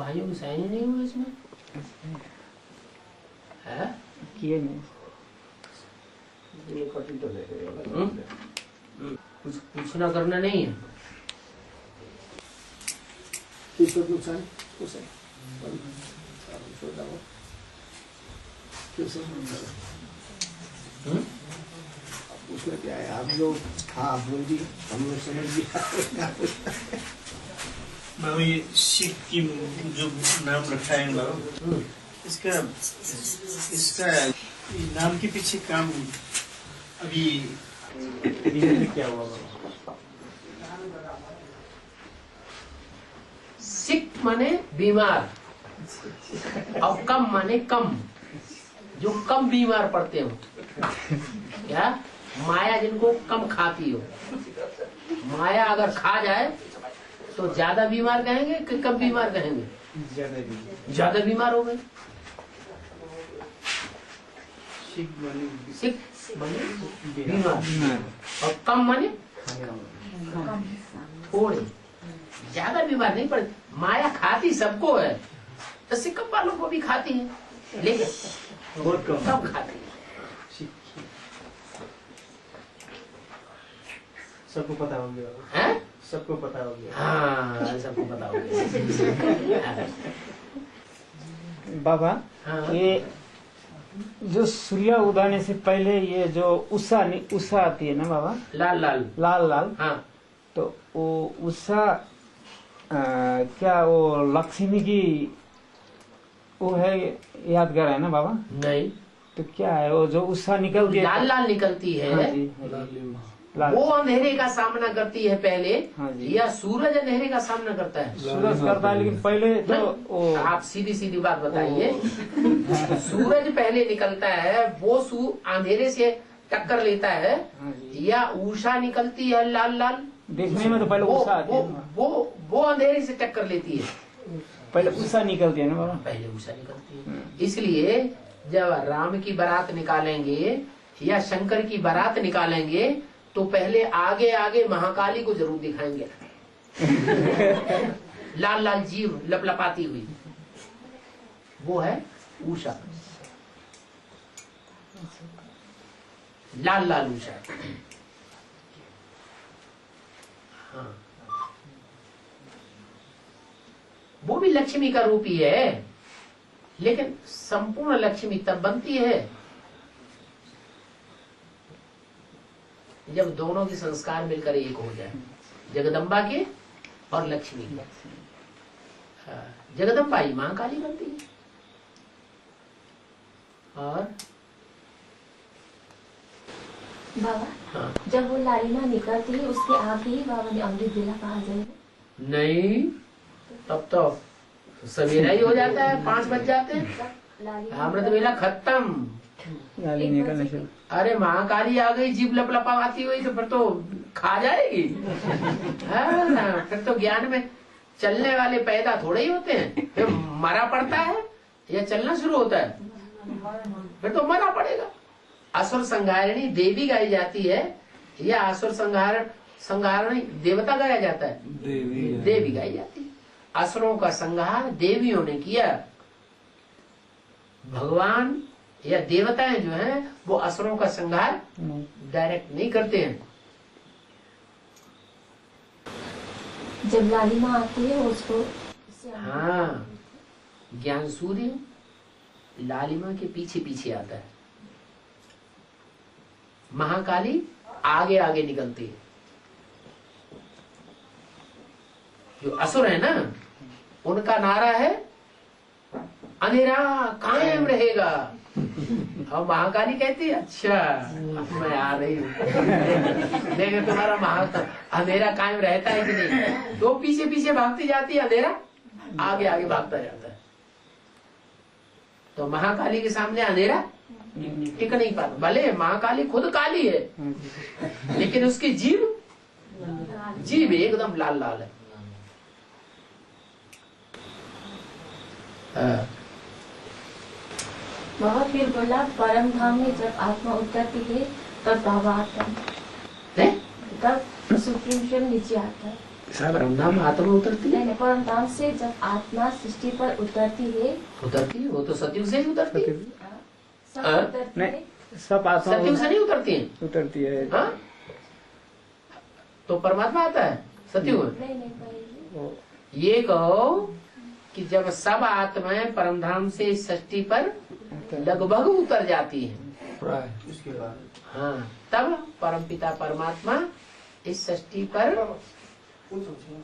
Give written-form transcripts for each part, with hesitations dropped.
भाइयों की साइन ही नहीं हुई इसमें है किए नहीं। ये कटिंग तो ले कुछ पूछना करना नहीं है। नुकसान उसमें क्या है, आप जो था बोल दी, हम लोग समझ गया। बाबू ये सिक्किम जो नाम रखा है बाबू, इसका नाम के पीछे काम अभी क्या हुआ बाबू? सिक माने बीमार और कम माने कम, जो कम बीमार पड़ते हो। क्या माया जिनको कम खाती हो। माया अगर खा जाए तो ज्यादा बीमार कहेंगे कि कम बीमार कहेंगे? ज्यादा बीमार हो गए। सिक माने बीमार और कम माने थोड़े, ज्यादा बीमार नहीं पड़े। माया खाती सबको है, तो सिक्कम वालों को भी खाती है, लेकिन बहुत कम खाती है। सबको पता हो गया हैं? सबको पता हो गया। हाँ, सबको पता हो गया। बाबा हाँ। ये जो सूर्य उदय से पहले ये जो उषा आती है ना बाबा, लाल लाल लाल लाल, हाँ, तो वो उषा क्या वो लक्ष्मी की वो है, यादगार है ना बाबा? नहीं, तो क्या है वो जो उषा निकलती है? लाल लाल निकलती है। हाँ जी, लाल। वो अंधेरे का सामना करती है पहले, हाँ जी। या सूरज अंधेरे का सामना करता है? सूरज करता है, लेकिन पहले तो वो आप सीधी सीधी बात बताइए। सूरज पहले निकलता है, वो अंधेरे से टक्कर लेता है, हाँ जी। या उषा निकलती है लाल लाल? देखने में तो पहले उषा आती है ना। वो अंधेरे से टक्कर लेती है। पहले उषा निकलती है ना बाबा? पहले उषा निकलती है। इसलिए जब राम की बारात निकालेंगे या शंकर की बारात निकालेंगे तो पहले आगे आगे महाकाली को जरूर दिखाएंगे। लाल लाल जीव लपलपाती हुई, वो है उषा, लाल लाल उषा। हाँ, वो भी लक्ष्मी का रूप ही है, लेकिन संपूर्ण लक्ष्मी तब बनती है जब दोनों के संस्कार मिलकर एक हो जाए, जगदम्बा के और लक्ष्मी के। जगदम्बा ही महाकाली बनती है। और बाबा, हाँ, जब वो लालिमा निकलती है उसके आगे ही बाबा ने अमृत बेला कहा जाएगा? नहीं, तब तो सवेरा ही हो जाता है, 5 बज जाते हैं, अमृत बेला खत्म। लाली निकलने से अरे महाकाली आ गई जीभ लपलपाती हुई तो फिर तो खा जाएगी। हाँ, फिर तो ज्ञान में चलने वाले पैदा थोड़े ही होते हैं, फिर मरा पड़ता है या चलना शुरू होता है, फिर तो मरा पड़ेगा। असुर संहारिणी देवी गाई जाती है या असुर संहारिणी देवता गाया जाता है? देवी गाई जाती है। असुरों का संहार देवियों ने किया। भगवान या देवताएं जो हैं वो असुरों का संहार डायरेक्ट नहीं करते हैं। जब लालिमा आती है उसको, हाँ, ज्ञान सूर्य लालिमा के पीछे पीछे आता है, महाकाली आगे आगे निकलती है। जो असुर है ना, उनका नारा है अंधेरा कायम रहेगा, और महाकाली कहती है अच्छा मैं आ रही हूँ, देखो तुम्हारा अंधेरा कायम रहता है कि नहीं। तो पीछे पीछे भागती जाती है, अंधेरा आगे आगे भागता जाता है। तो महाकाली के सामने अंधेरा टिक नहीं पाता। भले महाकाली खुद काली है, लेकिन उसकी जीभ एकदम लाल लाल है। बाबा फिर बोला परम धाम में जब आत्मा उतरती है तब बाबा आता है, तब सुप्रीम नीचे आता है। परमधाम आत्मा उतरती है, नहीं, परमधाम से जब आत्मा सृष्टि पर उतरती है, वो तो सतयुग से ही उतरती है। सब हाँ? उतरती नहीं, है। सब आत्मा सतयुग से नहीं उतरती है। उतरती है। हाँ? तो परमात्मा आता है सतयुग में। नहीं नहीं पहले वो ये कहो कि जब सब आत्माएं परमधाम से इस सृष्टि पर लगभग उतर जाती हैं, प्राय उसके बाद हाँ, तब परमपिता परमात्मा इस सृष्टि पर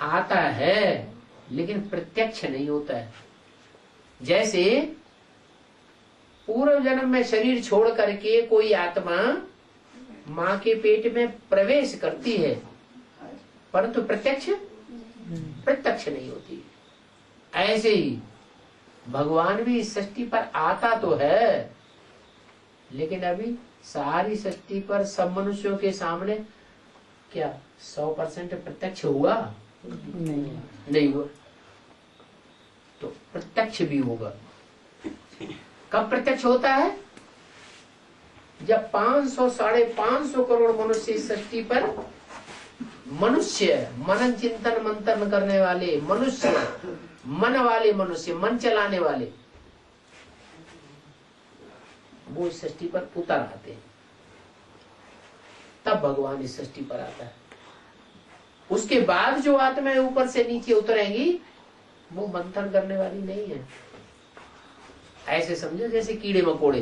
आता है, लेकिन प्रत्यक्ष नहीं होता है। जैसे पूर्व जन्म में शरीर छोड़ करके कोई आत्मा माँ के पेट में प्रवेश करती है, परंतु प्रत्यक्ष नहीं होती। ऐसे ही भगवान भी इस सृष्टि पर आता तो है, लेकिन अभी सारी सृष्टि पर सब मनुष्यों के सामने क्या 100% प्रत्यक्ष हुआ? नहीं हुआ। तो प्रत्यक्ष भी होगा। कब प्रत्यक्ष होता है? जब 500 550 करोड़ मनुष्य इस सृष्टि पर मनुष्य, मनन चिंतन मंथन करने वाले मनुष्य, मन वाले मनुष्य, मन चलाने वाले, वो इस सृष्टि पर उतर आते हैं, तब भगवान इस सृष्टि पर आता है। उसके बाद जो आत्माएं ऊपर से नीचे उतरेंगी वो मंथन करने वाली नहीं है। ऐसे समझो जैसे कीड़े मकोड़े,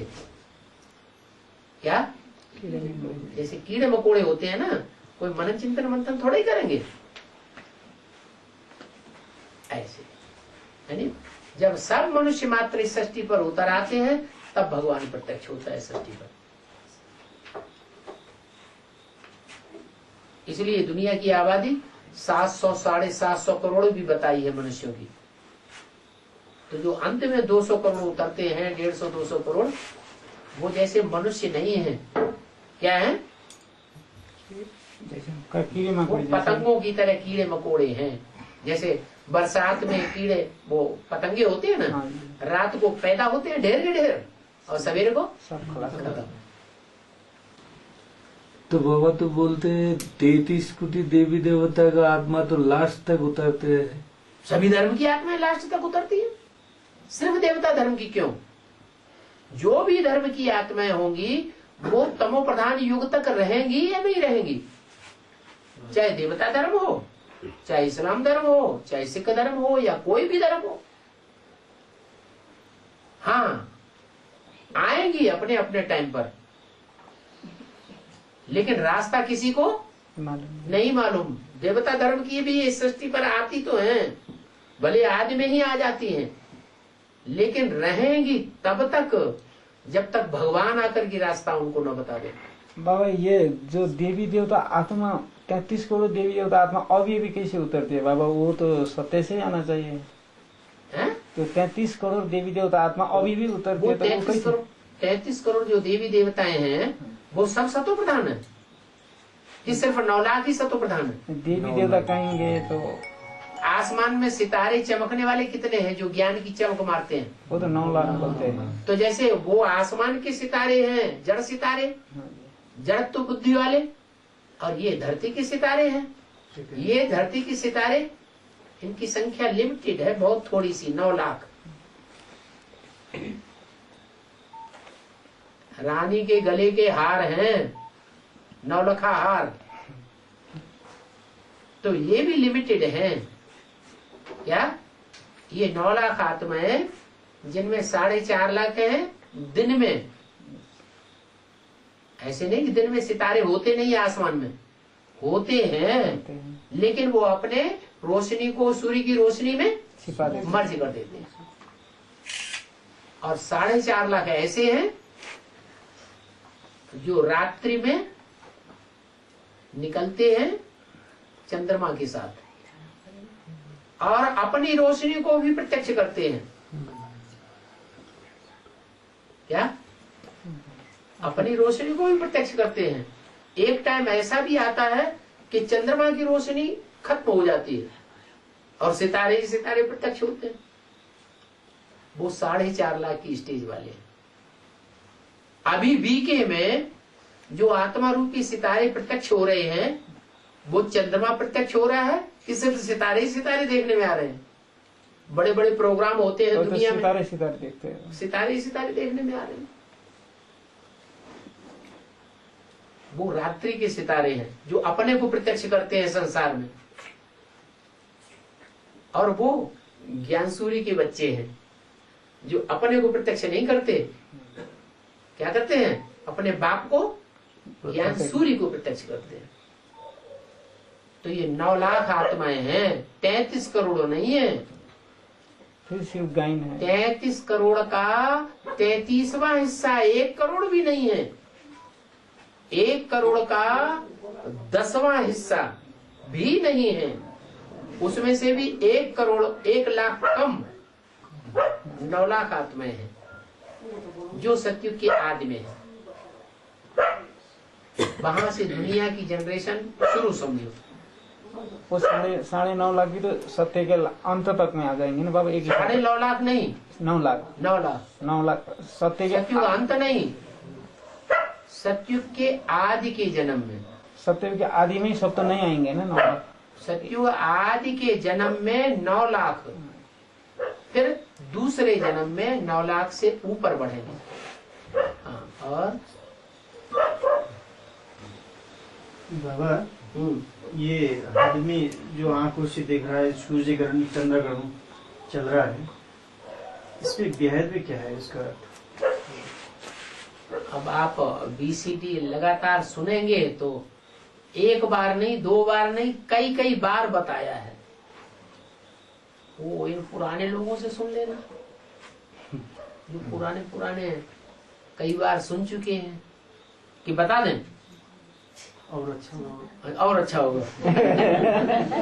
क्या जैसे कीड़े मकोड़े होते हैं ना, कोई मनन चिंतन मंथन थोड़ा ही करेंगे। ऐसे यानी जब सब मनुष्य मात्र इस सृष्टि पर उतर आते हैं तब भगवान प्रत्यक्ष होता है सृष्टि पर। इसलिए दुनिया की आबादी 700 750 करोड़ भी बताई है मनुष्यों की। तो जो अंत में 200 करोड़ उतरते हैं, 150 200 करोड़, वो जैसे मनुष्य नहीं है, क्या है? कीड़े वो मकोड़े पतंगों की तरह कीड़े मकोड़े हैं। जैसे बरसात में कीड़े, वो पतंगे होते हैं ना, रात को पैदा होते हैं ढेर के ढेर, और सवेरे को सब खत्म। तो बाबा तो बोलते हैं 33 कोटि देवी देवता का आत्मा तो लास्ट तक उतरते हैं। सभी धर्म की आत्माएं लास्ट तक उतरती है, सिर्फ देवता धर्म की क्यों? जो भी धर्म की आत्माएं होंगी वो तमो प्रधान युग तक रहेंगी या नहीं रहेंगी? चाहे देवता धर्म हो, चाहे इस्लाम धर्म हो, चाहे सिख धर्म हो, या कोई भी धर्म हो, हाँ आएंगी अपने अपने टाइम पर, लेकिन रास्ता किसी को नहीं मालूम। देवता धर्म की भी इस सृष्टि पर आती तो हैं, भले आज में ही आ जाती हैं, लेकिन रहेंगी तब तक जब तक भगवान आकर के रास्ता उनको न बता दे। बाबा ये जो देवी देवता आत्मा 33 करोड़ देवी देवता आत्मा अभी भी कैसे उतरती है बाबा? वो तो सत्य से आना चाहिए हैं? तो 33 करोड़ देवी देवता आत्मा अभी भी उतरती वो है, तो वो कैसे? 33 करोड़ जो देवी देवताएं हैं वो सब सतो प्रधान है कि सिर्फ 9 लाख ही सतो प्रधान है? देवी देवता कहेंगे तो आसमान में सितारे चमकने वाले कितने हैं जो ज्ञान की चमक मारते हैं? वो तो 9 लाख बोलते हैं। तो जैसे वो आसमान के सितारे हैं, जड़ सितारे, जड़त्व बुद्धि वाले, और ये धरती के सितारे हैं। ये धरती के सितारे, इनकी संख्या लिमिटेड है, बहुत थोड़ी सी, 9 लाख। रानी के गले के हार हैं 9 हार, तो ये भी लिमिटेड हैं। क्या ये 9 लाख आत्माएं, जिनमें 4.5 लाख हैं दिन में। ऐसे नहीं कि दिन में सितारे होते नहीं, आसमान में होते हैं, लेकिन वो अपने रोशनी को सूर्य की रोशनी में छिपा देते मर्ज कर देते हैं। और 4.5 लाख ऐसे हैं जो रात्रि में निकलते हैं चंद्रमा के साथ और अपनी रोशनी को भी प्रत्यक्ष करते हैं। क्या? अपनी रोशनी को भी प्रत्यक्ष करते हैं। एक टाइम ऐसा भी आता है कि चंद्रमा की रोशनी खत्म हो जाती है और सितारे ही सितारे प्रत्यक्ष होते हैं। वो 4.5 लाख की स्टेज वाले हैं। अभी बीके में जो आत्मा रूपी सितारे प्रत्यक्ष हो रहे हैं, वो चंद्रमा प्रत्यक्ष हो रहा है, कि सिर्फ सितारे ही सितारे देखने में आ रहे हैं? बड़े बड़े प्रोग्राम होते हैं तो दुनिया में, सितारे सितारे देखते हैं। सितारे ही सितारे देखने में आ रहे हैं। वो रात्रि के सितारे हैं जो अपने को प्रत्यक्ष करते हैं संसार में, और वो ज्ञान सूर्य के बच्चे हैं जो अपने को प्रत्यक्ष नहीं करते। क्या करते हैं? अपने बाप को, ज्ञान सूर्य को प्रत्यक्ष करते हैं। तो ये 9 लाख आत्माएं हैं, 33 करोड़ नहीं है। फिर शिव गायन है। 33 करोड़ का 33वां हिस्सा 1 करोड़ भी नहीं है। 1 करोड़ का 10वां हिस्सा भी नहीं है। उसमें से भी 1 करोड़ 1 लाख कम 9 लाख आत्माएं हैं जो सतयुग के आदि में है। वहां से दुनिया की जनरेशन शुरू समझो। वो 9.5 लाख की तो सत्य के अंत तक में आ जाएंगे ना बाबा। 9.5 लाख नहीं, 9 लाख 9 लाख सत्य के सतयुग अंत नहीं, सतयुग के आदि के जन्म में। सत्य के आदि में ही सब तो नहीं आएंगे ना 9 लाख। सतयुग आदि के जन्म में 9 लाख, फिर दूसरे जन्म में 9 लाख से ऊपर बढ़ेंगे। हाँ, और बाबा ये आदमी जो आंखों से देख रहा है, सूर्य ग्रहण चंद्र ग्रहण चल रहा है, इसमें बेहद भी क्या है इसका? अब आप बीसीडी लगातार सुनेंगे तो एक बार नहीं, 2 बार नहीं, कई कई बार बताया है। वो इन पुराने लोगों से सुन लेना जो पुराने कई बार सुन चुके हैं, कि बता दें और अच्छा होगा। और अच्छा होगा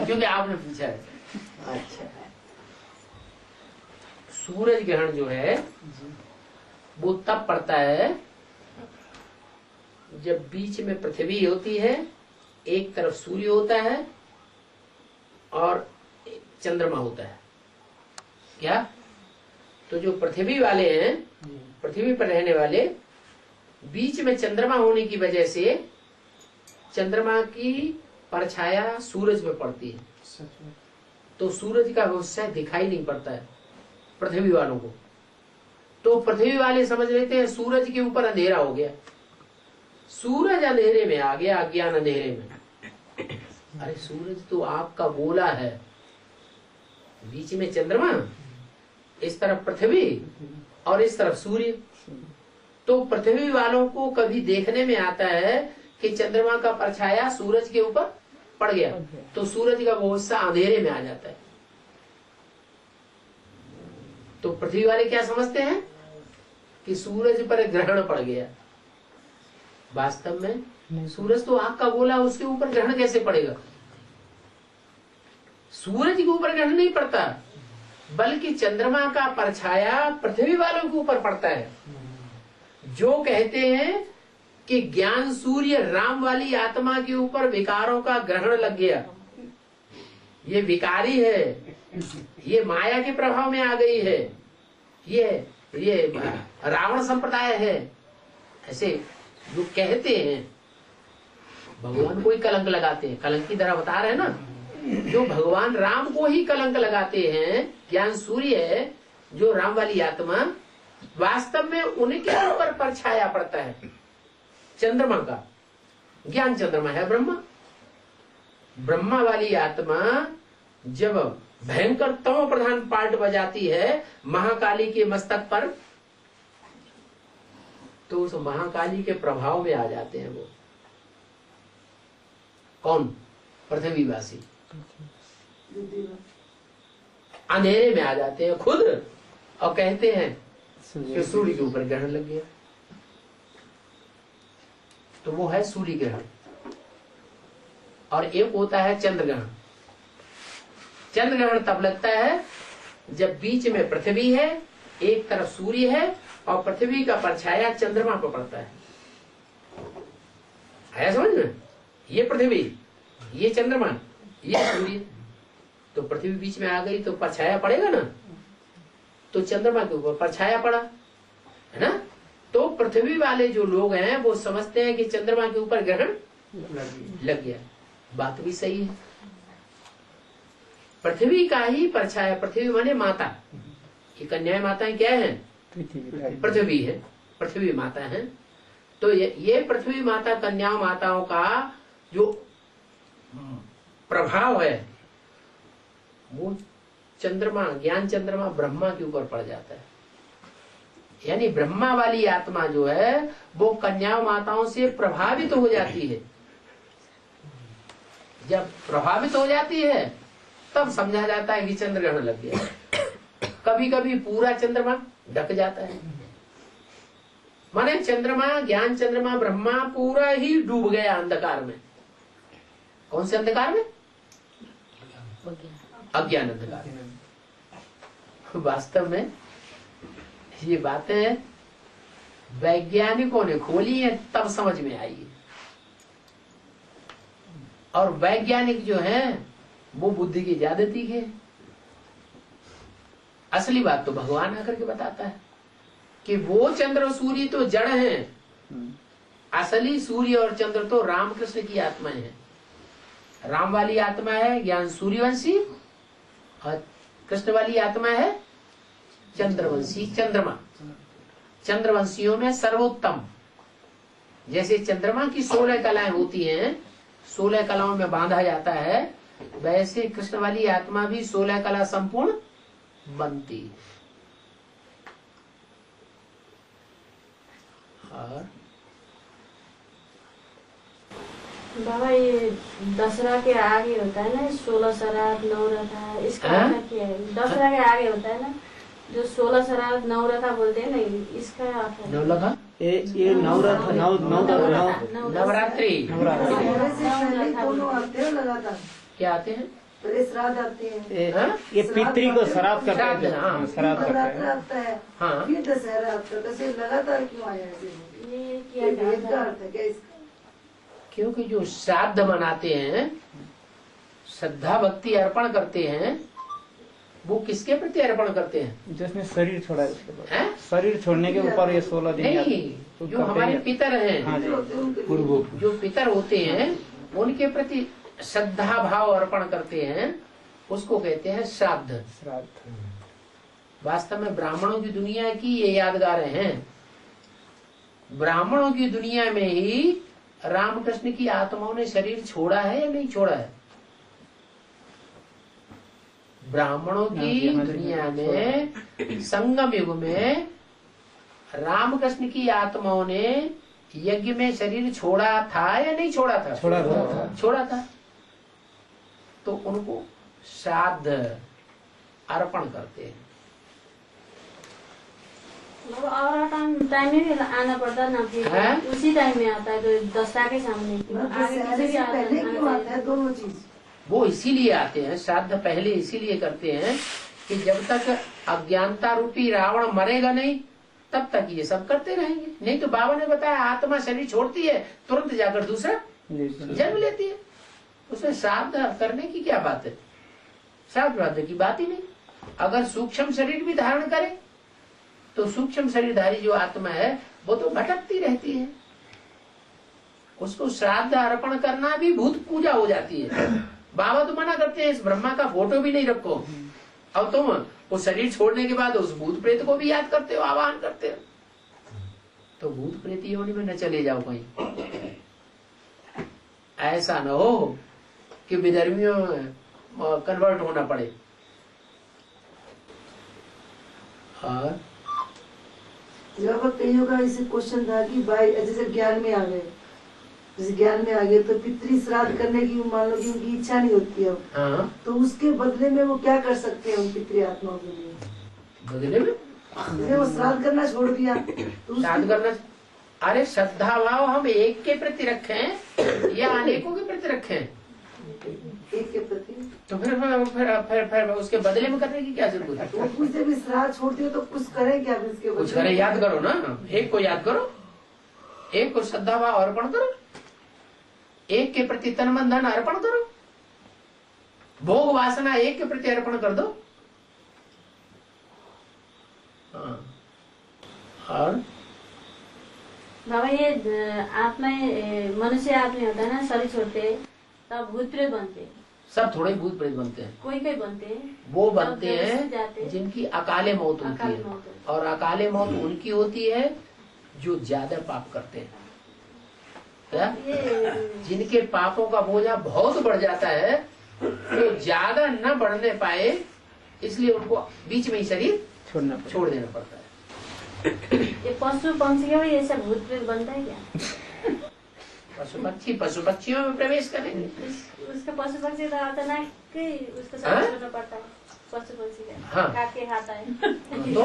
क्योंकि आपने पूछा है। अच्छा, सूरज ग्रहण जो है वो तब पड़ता है जब बीच में पृथ्वी होती है, एक तरफ सूर्य होता है और चंद्रमा होता है। क्या? तो जो पृथ्वी वाले हैं, पृथ्वी पर रहने वाले, बीच में चंद्रमा होने की वजह से चंद्रमा की परछाया सूरज में पड़ती है, तो सूरज का व्यवसाय दिखाई नहीं पड़ता है पृथ्वी वालों को। तो पृथ्वी वाले समझ लेते हैं सूरज के ऊपर अंधेरा हो गया, सूरज अंधेरे में आ गया, अज्ञान अंधेरे में। अरे सूरज तो आपका गोला है, बीच में चंद्रमा, इस तरफ पृथ्वी और इस तरफ सूर्य। तो पृथ्वी वालों को कभी देखने में आता है कि चंद्रमा का परछाया सूरज के ऊपर पड़ गया, तो सूरज का वो हिस्सा अंधेरे में आ जाता है। तो पृथ्वी वाले क्या समझते हैं कि सूरज पर ग्रहण पड़ गया। वास्तव में सूरज तो आग का गोला, उसके ऊपर ग्रहण कैसे पड़ेगा? सूरज के ऊपर ग्रहण नहीं पड़ता, बल्कि चंद्रमा का परछाया पृथ्वी वालों के ऊपर पड़ता है। जो कहते हैं कि ज्ञान सूर्य राम वाली आत्मा के ऊपर विकारों का ग्रहण लग गया, ये विकारी है, ये माया के प्रभाव में आ गई है, ये रावण संप्रदाय है, ऐसे जो कहते हैं, भगवान को ही कलंक लगाते हैं। कलंक की तरह बता रहे हैं ना, जो भगवान राम को ही कलंक लगाते हैं, ज्ञान सूर्य है जो राम वाली आत्मा, वास्तव में उनके ऊपर परछाया पड़ता है चंद्रमा का। ज्ञान चंद्रमा है ब्रह्मा। ब्रह्मा वाली आत्मा जब भयंकर तमो प्रधान पार्ट बजाती है महाकाली के मस्तक पर, तो उस महाकाली के प्रभाव में आ जाते हैं वो। कौन? पृथ्वीवासी अंधेरे में आ जाते हैं खुद, और कहते हैं कि सूर्य के ऊपर ग्रहण लग गया। तो वो है सूर्य ग्रहण। और एक होता है चंद्र ग्रहण। चंद्र ग्रहण तब लगता है जब बीच में पृथ्वी है, एक तरफ सूर्य है, और पृथ्वी का परछाया चंद्रमा पर पड़ता है। आया समझ में? ये पृथ्वी, ये चंद्रमा, ये सूर्य। तो पृथ्वी बीच में आ गई तो परछाया पड़ेगा ना, तो चंद्रमा के ऊपर परछाया पड़ा, है ना। तो पृथ्वी वाले जो लोग हैं वो समझते हैं कि चंद्रमा के ऊपर ग्रहण लग गया। बात भी सही है, पृथ्वी का ही परछाया। पृथ्वी माने माता। ये कन्याएं माताएं क्या है? पृथ्वी है, पृथ्वी माता है। तो ये पृथ्वी माता कन्या माताओं का जो प्रभाव है वो चंद्रमा, ज्ञान चंद्रमा ब्रह्मा के ऊपर पड़ जाता है। यानी ब्रह्मा वाली आत्मा जो है वो कन्या माताओं से प्रभावित हो जाती है। जब प्रभावित हो जाती है तब समझा जाता है कि चंद्र ग्रहण लग गया। कभी कभी पूरा चंद्रमा ढक जाता है, माने चंद्रमा, ज्ञान चंद्रमा ब्रह्मा पूरा ही डूब गया अंधकार में। कौन से अंधकार में? अज्ञान अंधकार में। वास्तव में ये बातें वैज्ञानिकों ने खोली है तब समझ में आई है। और वैज्ञानिक जो है वो बुद्धि की ज्यादती है। असली बात तो भगवान आकर के बताता है कि वो चंद्र और सूर्य तो जड़ हैं। असली सूर्य और चंद्र तो रामकृष्ण की आत्माएं हैं। राम वाली आत्मा है ज्ञान सूर्यवंशी और कृष्ण वाली आत्मा है चंद्रवंशी, चंद्रमा। चंद्रवंशियों में सर्वोत्तम। जैसे चंद्रमा की 16 कलाएं होती हैं, 16 कलाओं में बांधा जाता है, वैसे कृष्ण वाली आत्मा भी 16 कला संपूर्ण बनती है। और बाबा ये दसरा के आगे होता है ना 16 श्राद्ध नवरथा, इसका अर्थ क्या है? दसरा के आगे होता है ना जो 16 श्राद्ध नवरथा बोलते हैं ना, इसका अर्थ नवलखा ये नवरात्र नवरात्रि लगातार क्या आते हैं? श्राद्ध आते हैं। ये पितरी को श्राद्ध करते हैं। हाँ, श्राद्ध करते नवरात्र हैं। आता है, हाँ। फिर दशहरा आता है। तो लगातार क्यों आया ऐसे? ये ये क्या वेद का अर्थ है क्या इसका? क्योंकि जो श्राद्ध मनाते हैं, श्रद्धा भक्ति अर्पण करते हैं, वो किसके प्रति अर्पण करते हैं? जिसने शरीर छोड़ा है उसके बाद। हैं? शरीर छोड़ने के ऊपर ये 16 दिन नहीं, जो हमारे पितर हैं, हाँ जी, जो पितर होते हैं उनके प्रति श्रद्धा भाव अर्पण करते हैं, उसको कहते हैं श्राद्ध। श्राद्ध। वास्तव में ब्राह्मणों की दुनिया की ये यादगारें हैं। ब्राह्मणों की दुनिया में ही रामकृष्ण की आत्माओं ने शरीर छोड़ा है या नहीं छोड़ा है? ब्राह्मणों की दुनिया में संगम युग में रामकृष्ण की आत्माओं ने यज्ञ में शरीर छोड़ा था या नहीं छोड़ा था? छोड़ा था। तो उनको श्राद्ध अर्पण करते हैं। और टाइम में भी आना पड़ता ना, फिर उसी टाइम में आता है तो दशहरा के सामने पहले क्यों आता है दोनों चीज? वो इसीलिए आते हैं, श्राद्ध पहले इसीलिए करते हैं कि जब तक अज्ञानता रूपी रावण मरेगा नहीं तब तक ये सब करते रहेंगे। नहीं तो बाबा ने बताया आत्मा शरीर छोड़ती है तुरंत जाकर दूसरा जन्म लेती है। उसमें श्राद्ध करने की क्या बात है? श्राद्ध की बात ही नहीं। अगर सूक्ष्म शरीर भी धारण करे तो सूक्ष्म शरीरधारी जो आत्मा है वो तो भटकती रहती है। उसको श्राद्ध अर्पण करना भी भूत पूजा हो जाती है। बाबा तो मना करते हैं इस ब्रह्मा का फोटो भी नहीं रखो। अब तुम वो शरीर छोड़ने के बाद उस भूत प्रेत को भी याद करते हो, आवाहन करते हो, तो भूत प्रेत योनि में न चले जाओ कहीं। ऐसा न हो कि विधर्मियों में कन्वर्ट होना पड़े। और जब कईयों का इसे क्वेश्चन था कि भाई जैसे ज्ञान में आ गए, जैसे ज्ञान में आ गए तो पितृ श्राद्ध करने की मान लो कि उनकी इच्छा नहीं होती है, तो उसके बदले में वो क्या कर सकते हैं उन पितृ आत्माओं के लिए? बदले में जैसे वो श्राद्ध करना छोड़ दिया तो श्राद्ध करना, अरे श्रद्धा भाव हम एक के प्रति रखें या अनेकों के प्रति रखें? एक के प्रति। तो फिर उसके बदले में करने की क्या जरूरत है? तो कुछ जब श्राद्ध छोड़ती हो तो कुछ करें क्या इसके बदले? कुछ करें, याद करो ना, एक को याद करो, एक को श्रद्धा भाव अर्पण करो, एक के प्रति तन मन धन अर्पण करो, भोग वासना एक के प्रति अर्पण कर दो। और बाबा ये आत्मा मनुष्य आत्मा होता है ना, शरीर छोड़ते तब भूत प्रेत बनते। सब थोड़े भूत प्रेत बनते हैं। कोई कोई बनते हैं, वो बनते जब हैं जाते हैं। जिनकी अकाले मौत होती अकाले है, मौत होती और अकाले मौत उनकी होती है जो ज्यादा पाप करते हैं। क्या? ये जिनके पापों का बोझा बहुत बढ़ जाता है, तो ज्यादा न बढ़ने पाए, इसलिए उनको बीच में ही शरीर छोड़ देना पड़ता है। ये पशु पंछी का भी ऐसा भूत प्रेत बनता है क्या? पशु पक्षियों में प्रवेश करेंगे। उसका पशु पक्षी तो अचानक ही उसको हाँ? समझना पड़ता है। पशु पक्षी का हाँ। काट के खाता है तो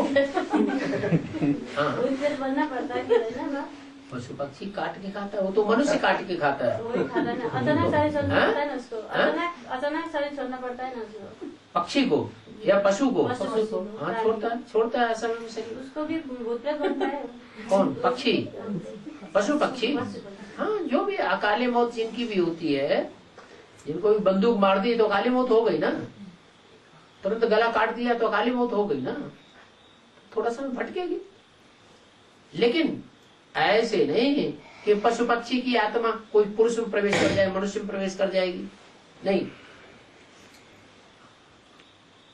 हाँ, भूत प्रेत बनना पड़ता है कि ना? पशु पक्षी काट के खाता है, वो तो मनुष्य काट के खाता है। वही खाता है ना, अचानक शरीर छोड़ना हाँ? पड़ता है ना उसको। अचानक शरीर छोड़ना पड़ता है ना उसको। पक्षी को या पशु को? पशु को। हाँ, छोड़ता है समय में शरीर। उसको भी भूत प्रेत बनता है। कौन? पक्षी? पशु पक्षी? पशु को। हाँ, जो भी अकाले मौत जिनकी भी होती है, जिनको भी बंदूक मार दी तो अकाली मौत हो गई ना, तुरंत गला काट दिया तो अकाली मौत हो गई ना, थोड़ा समय भटकेगी। लेकिन ऐसे नहीं कि पशु पक्षी की आत्मा कोई पुरुष में प्रवेश कर जाए, मनुष्य में प्रवेश कर जाएगी, नहीं।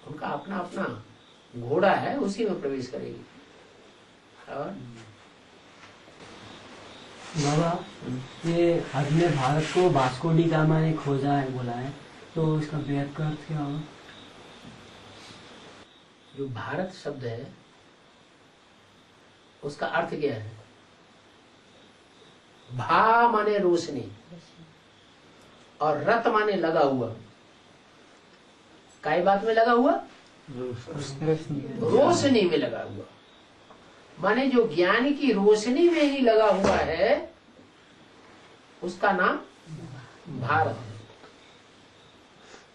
उनका अपना अपना घोड़ा है, उसी में प्रवेश करेगी। और बाबा, ये हमने भारत को वास्को डी गामा ने खोजा है बोला है, तो इसका वेद का अर्थ क्या होगा? जो भारत शब्द है उसका अर्थ क्या है? भा माने रोशनी और रत माने लगा हुआ। काय बात में लगा हुआ? रोशनी में लगा हुआ, माने जो ज्ञान की रोशनी में ही लगा हुआ है, उसका नाम भारत है।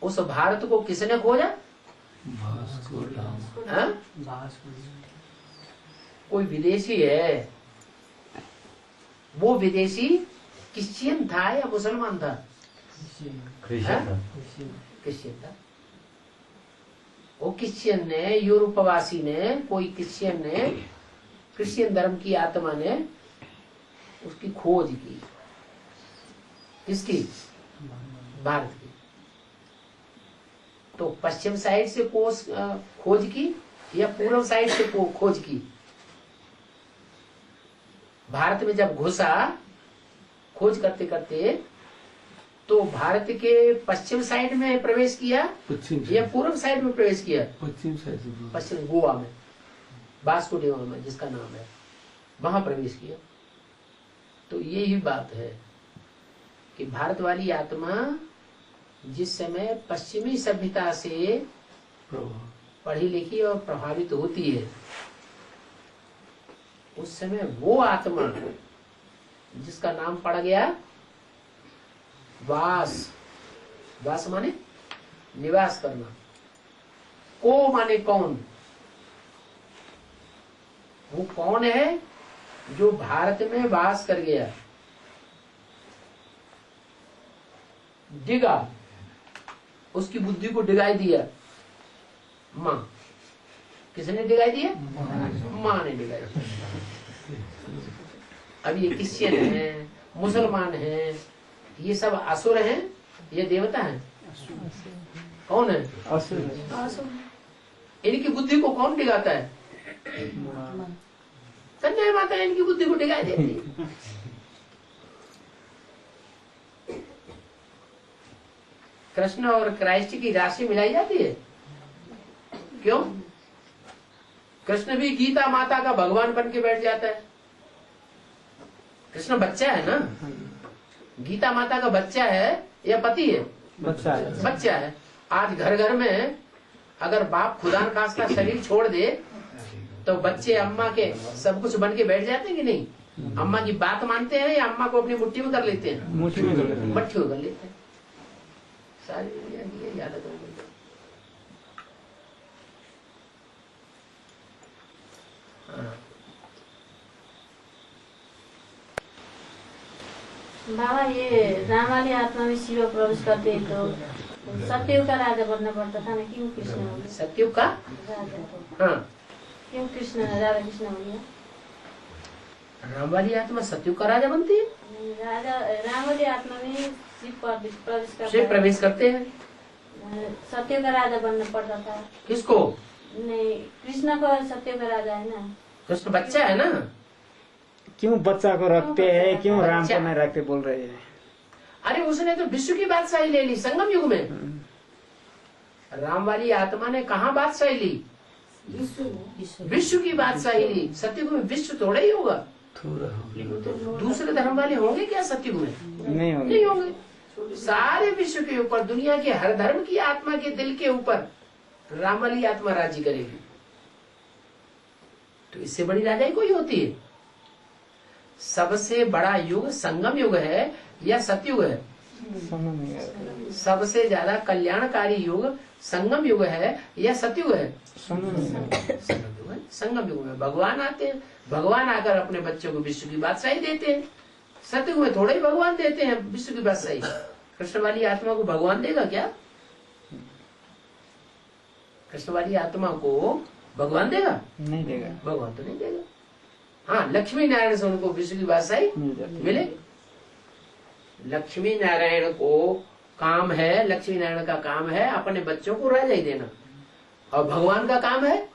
उस भारत को किसने खोजा? हाँ? कोई विदेशी है, वो विदेशी क्रिश्चियन था या मुसलमान था? क्रिश्चियन था। वो क्रिश्चियन ने, यूरोपवासी ने, कोई क्रिश्चियन ने, क्रिश्चियन धर्म की आत्मा ने उसकी खोज की। किसकी? भारत की। तो पश्चिम साइड से खोज की या पूर्व साइड से खोज की? भारत में जब घुसा खोज करते करते, तो भारत के पश्चिम साइड में प्रवेश किया या पूर्व साइड में प्रवेश किया? पश्चिम साइड से। पश्चिम गोवा में, वास्को डी गामा में जिसका नाम है, वहां प्रवेश किया। तो यही बात है कि भारत वाली आत्मा जिस समय पश्चिमी सभ्यता से पढ़ी लिखी और प्रभावित होती है, उस समय वो आत्मा जिसका नाम पड़ गया वास। वास माने निवास करना, को माने कौन। वो कौन है जो भारत में वास कर गया? डिगा, उसकी बुद्धि को डिगाई दिया माँ। किसने डिगाई दिया? माँ ने डिगाई दिया। अब ये क्रिश्चियन है, मुसलमान है, ये सब असुर हैं, ये देवता हैं? कौन है? असुर। इनकी बुद्धि को कौन डिगाता है? कन्या माता इनकी बुद्धि को डिगाई देती है। कृष्ण और क्राइस्ट की राशि मिलाई जाती है। क्यों? कृष्ण भी गीता माता का भगवान बन के बैठ जाता है। कृष्ण बच्चा है ना, गीता माता का बच्चा है या पति है? बच्चा है। बच्चा है। आज घर घर में अगर बाप खुदा न खास्ता शरीर छोड़ दे, तो बच्चे अम्मा के सब कुछ बन के बैठ जाते हैं कि नहीं? अम्मा की बात मानते हैं या अम्मा को अपनी मुट्ठी में कर लेते हैं? मुट्ठी में कर लेते हैं। मुट्ठी में कर लेते हैं। सारी दुनिया की यही आदत हो गई। हाँ। बाबा, ये राम वाली आत्मा में शिव प्रवेश करते हैं तो सत्ययुग का राजा बनना पड़ता था ना, क्यों कृष्ण हो गया? सत्ययुग का राजा। हाँ, क्यों कृष्ण राधा कृष्ण हो गया? राम वाली आत्मा सत्ययुग का राजा बनती है? राजा राम वाली आत्मा में शिव प्रवेश करता शिव है। प्रवेश करते हैं। सत्य का राजा बनना पड़ता था। किसको? नहीं, कृष्ण को सत्य का राजा है ना। कृष्ण बच्चा है ना। क्यों बच्चा को रखते हैं, क्यों राम को नहीं रखते बोल रहे हैं? अरे उसने तो विश्व की बादशाही ले ली संगम युग में। राम वाली आत्मा ने कहाँ बादशाही ली? विश्व की बादशाही ली। सत्युग में विश्व थोड़ा ही होगा। दूसरे धर्म वाले होंगे क्या सत्युग में? नहीं होंगे। सारे विश्व के ऊपर, दुनिया के हर धर्म की आत्मा के दिल के ऊपर राम वाली आत्मा राज्य करेगी। तो इससे बड़ी राजाई कोई होती है? सबसे बड़ा युग संगम युग है या सतयुग है? सबसे ज्यादा कल्याणकारी युग संगम युग है या सतयुग है? संगम युग में भगवान आते हैं। भगवान आकर अपने बच्चों को विश्व की बादशाही देते हैं। सतयुग में थोड़े ही भगवान देते हैं विश्व की बादशाही। कृष्ण वाली आत्मा को भगवान देगा क्या? कृष्ण वाली आत्मा को भगवान देगा? नहीं देगा। भगवान तो नहीं देगा। हाँ, लक्ष्मी नारायण से उनको विश्व की बादशाही मिलेगी। लक्ष्मी नारायण को काम है, लक्ष्मी नारायण का काम है अपने बच्चों को राजाई देना, और भगवान का काम है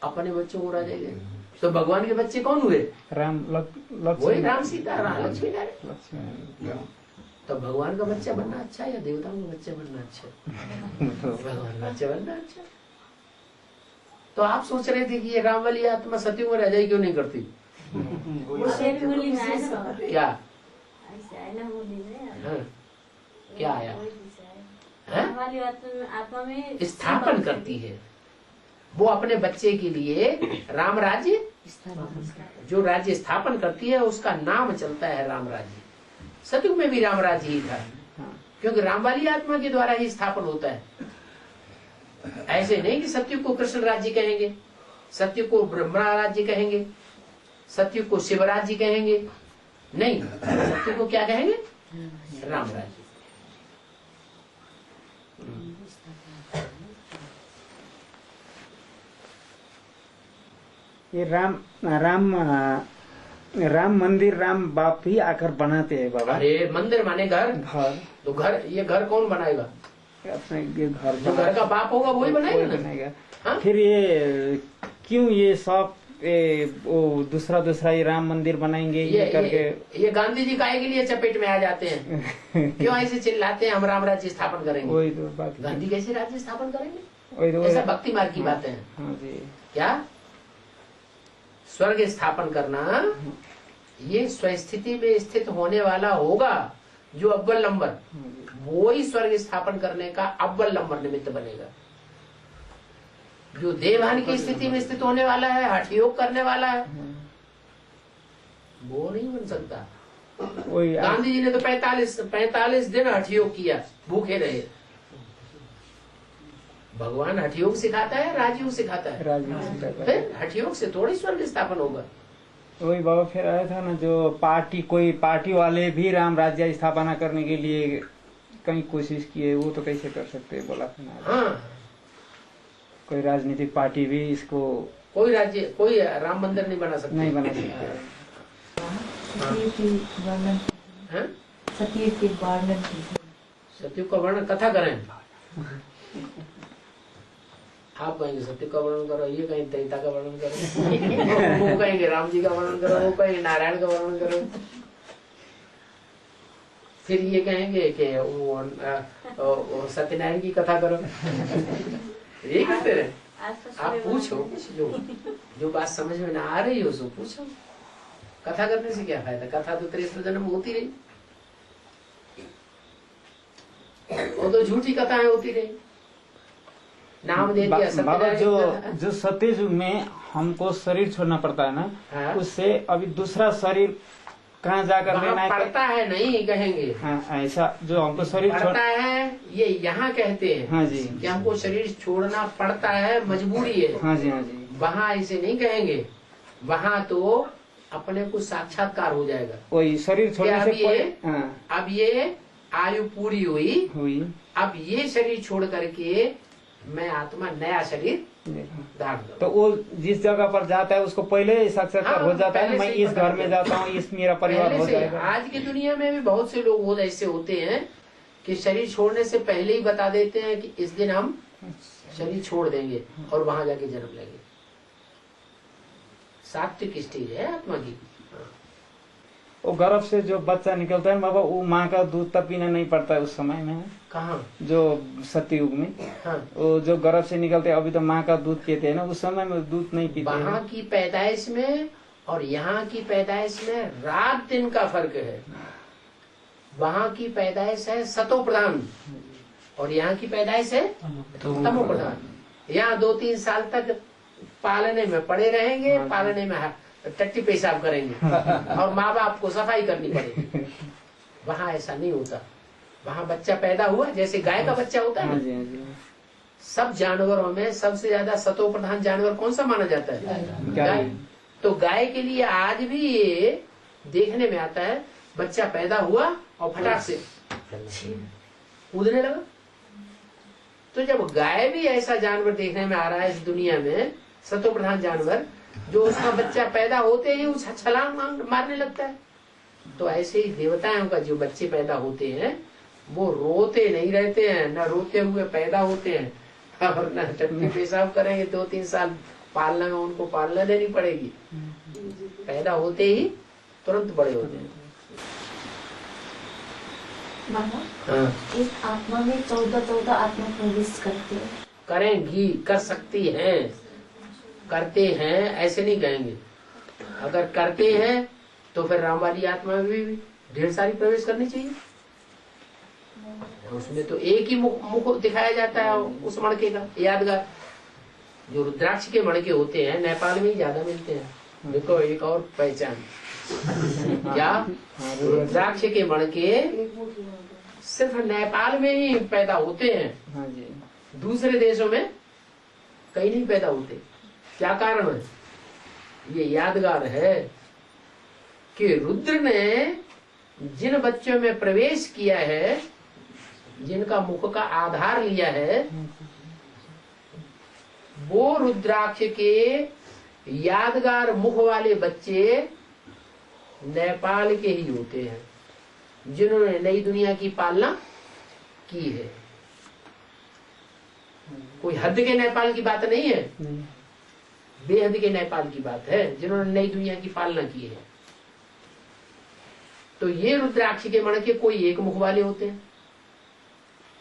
अपने बच्चों को राजाई देना। तो भगवान के बच्चे कौन हुए? राम, वही राम सीता राम लक्ष्मी नारायण। तो भगवान का बच्चा बनना अच्छा या देवताओं का बच्चा बनना अच्छा? भगवान का बच्चा बनना अच्छा। तो आप सोच रहे थे कि ये राम वाली आत्मा सतयुग में राजाई क्यों नहीं करती? क्या क्या आया? आत्मा में स्थापन करती है। वो अपने बच्चे के लिए राम राज्य, जो राज्य स्थापन करती है उसका नाम चलता है राम राज्य। सतयुग में भी राम राज्य ही था, क्योंकि राम वाली आत्मा के द्वारा ही स्थापन होता है। ऐसे नहीं कि सतयुग को कृष्ण राज्य कहेंगे, सतयुग को ब्रह्मा राज्य कहेंगे, सतयुग को शिव राज्य कहेंगे। नहीं, सतयुग को क्या कहेंगे? राम राज्य। ये राम मंदिर राम बाप ही आकर बनाते हैं बाबा। अरे मंदिर माने घर। तो घर, ये घर कौन बनाएगा? अपने ये घर, जो घर का बाप होगा वही बनाएगा। हाँ? फिर ये क्यों ये सब वो दूसरा ये राम मंदिर बनाएंगे ये करके? ये गांधी जी काहे के लिए चपेट में आ जाते हैं? क्यों ऐसे चिल्लाते हैं हम राम राज्य स्थापन करेंगे? वही तो बात। गांधी कैसे राज्य स्थापन करेंगे? वही तो ऐसा भक्ति मार्ग की बातें हैं। हाँ जी। क्या स्वर्ग स्थापन करना, ये स्वस्थिति में स्थित होने वाला होगा जो अव्वल नंबर, वो ही स्वर्ग स्थापन करने का अव्वल नंबर निमित्त बनेगा। जो देवहान की स्थिति में स्थित होने वाला है, हठ योग करने वाला है, वो नहीं बन सकता। गांधी जी ने तो 45 दिन हठ योग किया, भूखे रहे। भगवान हठ योग सिखाता है, राजयोग सिखाता है। फिर हठ योग से थोड़ी स्वर्ग स्थापन होगा। वही बाबा फिर आया था ना, जो कोई पार्टी वाले भी राम राज्य स्थापना करने के लिए कहीं कोशिश किए, वो तो कैसे कर सकते हैं बोला था। हाँ, कोई राजनीतिक पार्टी भी इसको, कोई राम मंदिर नहीं बना सकता। नहीं बना सकता। सतयुग का वर्णन कथा करें। आप कहेंगे सत्य का वर्णन करो, ये कहीं त्रेता का वर्णन करो, वो कहेंगे राम जी का वर्णन करो, वो कहेंगे नारायण का वर्णन करो, फिर ये कहेंगे कि वो सत्यनारायण की कथा करो। ये कहते रहे। आप पूछो जो बात समझ में ना आ रही हो सो पूछो। कथा करने से क्या फायदा? कथा तो 63 जन्म होती रही, वो तो झूठी कथाएं होती रही। नाम दे दिया बाबा। जो सत्ययुग में हमको शरीर छोड़ना पड़ता है ना, हाँ? उससे अभी दूसरा शरीर कहाँ जाकर लेना पड़ता है नहीं कहेंगे। हाँ, ऐसा जो हमको शरीर पड़ता है, ये यहाँ कहते हैं। हाँ जी, कि हमको शरीर छोड़ना पड़ता है, मजबूरी है। हाँ जी, हाँ जी। वहाँ ऐसे नहीं कहेंगे, वहाँ तो अपने को साक्षात्कार हो जाएगा। वही शरीर छोड़ने से अब ये आयु पूरी हुई, अब ये शरीर छोड़ करके मैं आत्मा नया शरीर धारण करूं। तो वो जिस जगह पर जाता है उसको पहले साक्षात्कार हो जाता है। मैं इस घर में जाता हूँ, इस मेरा परिवार हो जाएगा। आज की दुनिया में भी बहुत से लोग ऐसे होते हैं कि शरीर छोड़ने से पहले ही बता देते हैं कि इस दिन हम शरीर छोड़ देंगे और वहां जाके जन्म लेंगे। सात्विक स्टेज है आत्मा की। वो गर्भ से जो बच्चा निकलता है बाबा, वो माँ का दूध तक पीना नहीं पड़ता है उस समय में। कहाँ? जो सतयुग में। हाँ। वो जो गर्भ से निकलते हैं, अभी तो माँ का दूध पीते हैं ना, उस समय में दूध नहीं पीते। वहाँ की पैदाइश में और यहाँ की पैदाइश में रात दिन का फर्क है। वहाँ की पैदाइश है सतो प्रधान और यहाँ की पैदाइश है तमो प्रधान। यहाँ 2-3 साल तक पालने में पड़े रहेंगे, पालने में टट्टी पेशाब करेंगे और माँ बाप को सफाई करनी पड़ेगी। वहाँ ऐसा नहीं होता। वहाँ बच्चा पैदा हुआ जैसे गाय का बच्चा होता है ना, सब जानवरों में सबसे ज्यादा सतो प्रधान जानवर कौन सा माना जाता है? गाय। तो गाय के लिए आज भी ये देखने में आता है, बच्चा पैदा हुआ और फटाक से कूदने लगा। तो जब गाय भी ऐसा जानवर देखने में आ रहा है इस दुनिया में, सतो प्रधान जानवर, जो उसका बच्चा पैदा होते ही उस छलांग मारने लगता है, तो ऐसे ही देवताओं का जो बच्चे पैदा होते हैं वो रोते नहीं रहते हैं, न रोते हुए पैदा होते हैं और न टट्टी पेशाब करेंगे। 2-3 साल पालना में उनको पालना देनी पड़ेगी। पैदा होते ही तुरंत बड़े होते हैं। बाबा, इस आत्मा में 14 आत्मा प्रवेश करते हैं। करेंगी, कर सकती हैं, करते हैं ऐसे नहीं कहेंगे। अगर करते हैं तो फिर राम वाली आत्मा में भी ढेर सारी प्रवेश करनी चाहिए। उसमें तो एक ही मुख दिखाया जाता है उस मणके का, यादगार। जो रुद्राक्ष के मणके होते हैं नेपाल में ही ज्यादा मिलते हैं। देखो एक और पहचान क्या, रुद्राक्ष के मणके सिर्फ नेपाल में ही पैदा होते हैं, दूसरे देशों में कहीं नहीं पैदा होते। क्या कारण है? ये यादगार है कि रुद्र ने जिन बच्चों में प्रवेश किया है, जिनका मुख का आधार लिया है, वो रुद्राक्ष के यादगार मुख वाले बच्चे नेपाल के ही होते हैं, जिन्होंने नई दुनिया की पालना की है। कोई हद के नेपाल की बात नहीं है, बेहद के नेपाल की बात है, जिन्होंने नई दुनिया की पालना की है। तो ये रुद्राक्ष के मणके कोई एक मुख वाले होते हैं,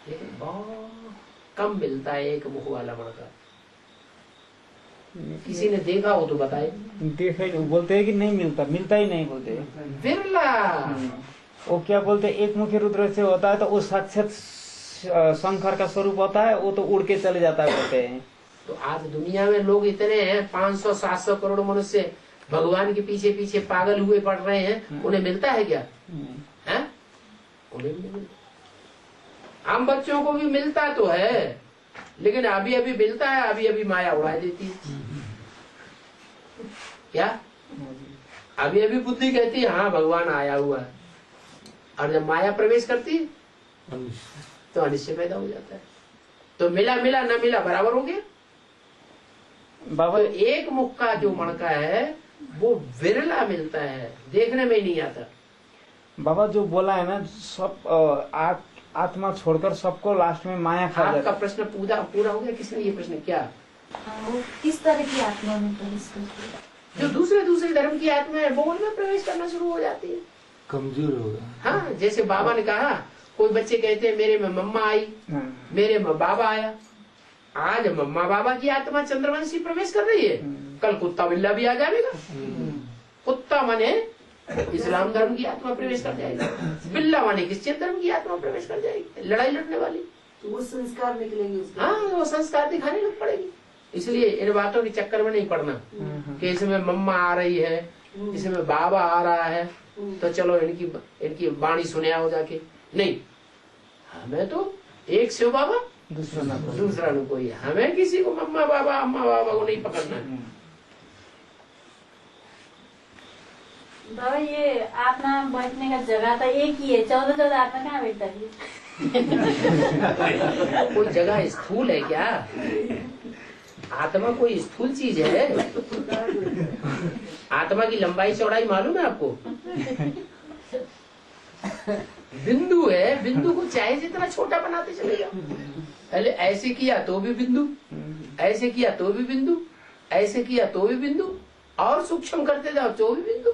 लेकिन बहुत कम मिलता है एक मुख वाला मणका। किसी ने देखा हो तो बताए। देखे बोलते हैं कि नहीं मिलता, मिलता ही नहीं बोलते, बिरला। वो क्या बोलते हैं, एक मुखी रुद्र से होता है तो वो साक्षात शंकर का स्वरूप होता है, वो तो उड़ के चले जाता है बोलते हैं। तो आज दुनिया में लोग इतने हैं, 500-700 करोड़ मनुष्य भगवान के पीछे पीछे पागल हुए पड़ रहे हैं, उन्हें मिलता है क्या? है? उन्हें भी नहीं मिलता। हम बच्चों को भी मिलता तो है, लेकिन अभी अभी मिलता है, अभी अभी माया उड़ा देती है। क्या अभी अभी बुद्धि कहती है हाँ भगवान आया हुआ है, और जब माया प्रवेश करती है तो अनिश्चय पैदा हो जाता है। तो मिला मिला न मिला बराबर हो गया। बाबा तो एक मुख का जो मणका है वो विरला मिलता है, देखने में ही नहीं आता। बाबा जो बोला है ना, सब आत्मा छोड़कर सबको लास्ट में माया खा जाती है। आपका प्रश्न पूरा हो गया। किसने ये प्रश्न किया? वो किस तरह की आत्मा में प्रवेश करती है? जो दूसरे धर्म की आत्मा है वो उनमें प्रवेश करना शुरू हो जाती है, कमजोर होगा। हाँ, जैसे बाबा ने कहा, कोई बच्चे कहते हैं मेरे में मम्मा आई, मेरे में बाबा आया। आज मम्मा बाबा की आत्मा चंद्रवंशी प्रवेश कर रही है, कल कुत्ता बिल्ला भी आ जाएगा। कुत्ता माने इस्लाम धर्म की आत्मा प्रवेश कर जाएगी, बिल्ला माने क्रिश्चियन धर्म की आत्मा प्रवेश कर जाएगी, लड़ाई लड़ने वाली। तो वो संस्कार निकलेंगे उसके। हाँ, वो संस्कार दिखाने लग पड़ेगी। इसलिए इन बातों के चक्कर में नहीं पड़ना कि इसमें मम्मा आ रही है, इसमें बाबा आ रहा है, तो चलो इनकी वाणी सुने आओ जाके। नहीं, हमें तो एक शिव बाबा दूसरा न कोई। हमें किसी को मम्मा बाबा अम्मा बाबा को नहीं पकड़ना है। बाबा ये आत्मा बैठने का जगह तो एक ही है, 14 आत्मा कहाँ बैठता है? कोई जगह स्थूल है क्या? आत्मा कोई स्थूल चीज है? आत्मा की लंबाई चौड़ाई मालूम है आपको? बिंदु है, बिंदु को चाहे जितना छोटा बनाते चले जाओ। पहले ऐसे किया तो भी बिंदु, ऐसे किया तो भी बिंदु, ऐसे किया तो भी बिंदु, और सूक्ष्म करते जाओ तो भी बिंदु।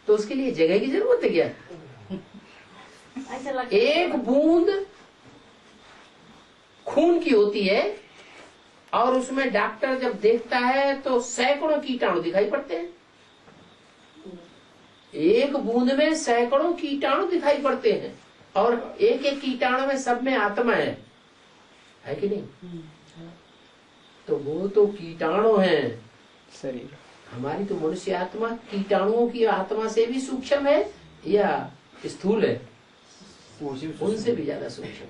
तो उसके लिए जगह की जरूरत है क्या? ऐसा लगता है एक बूंद खून की होती है और उसमें डॉक्टर जब देखता है तो सैकड़ों कीटाणु दिखाई पड़ते हैं। एक बूंद में सैकड़ों कीटाणु दिखाई पड़ते हैं और एक एक कीटाणु में सब में आत्मा है कि नहीं? तो वो तो कीटाणु है शरीर। हमारी तो मनुष्य आत्मा कीटाणुओं की आत्मा से भी सूक्ष्म है या स्थूल है? उनसे भी ज्यादा सूक्ष्म।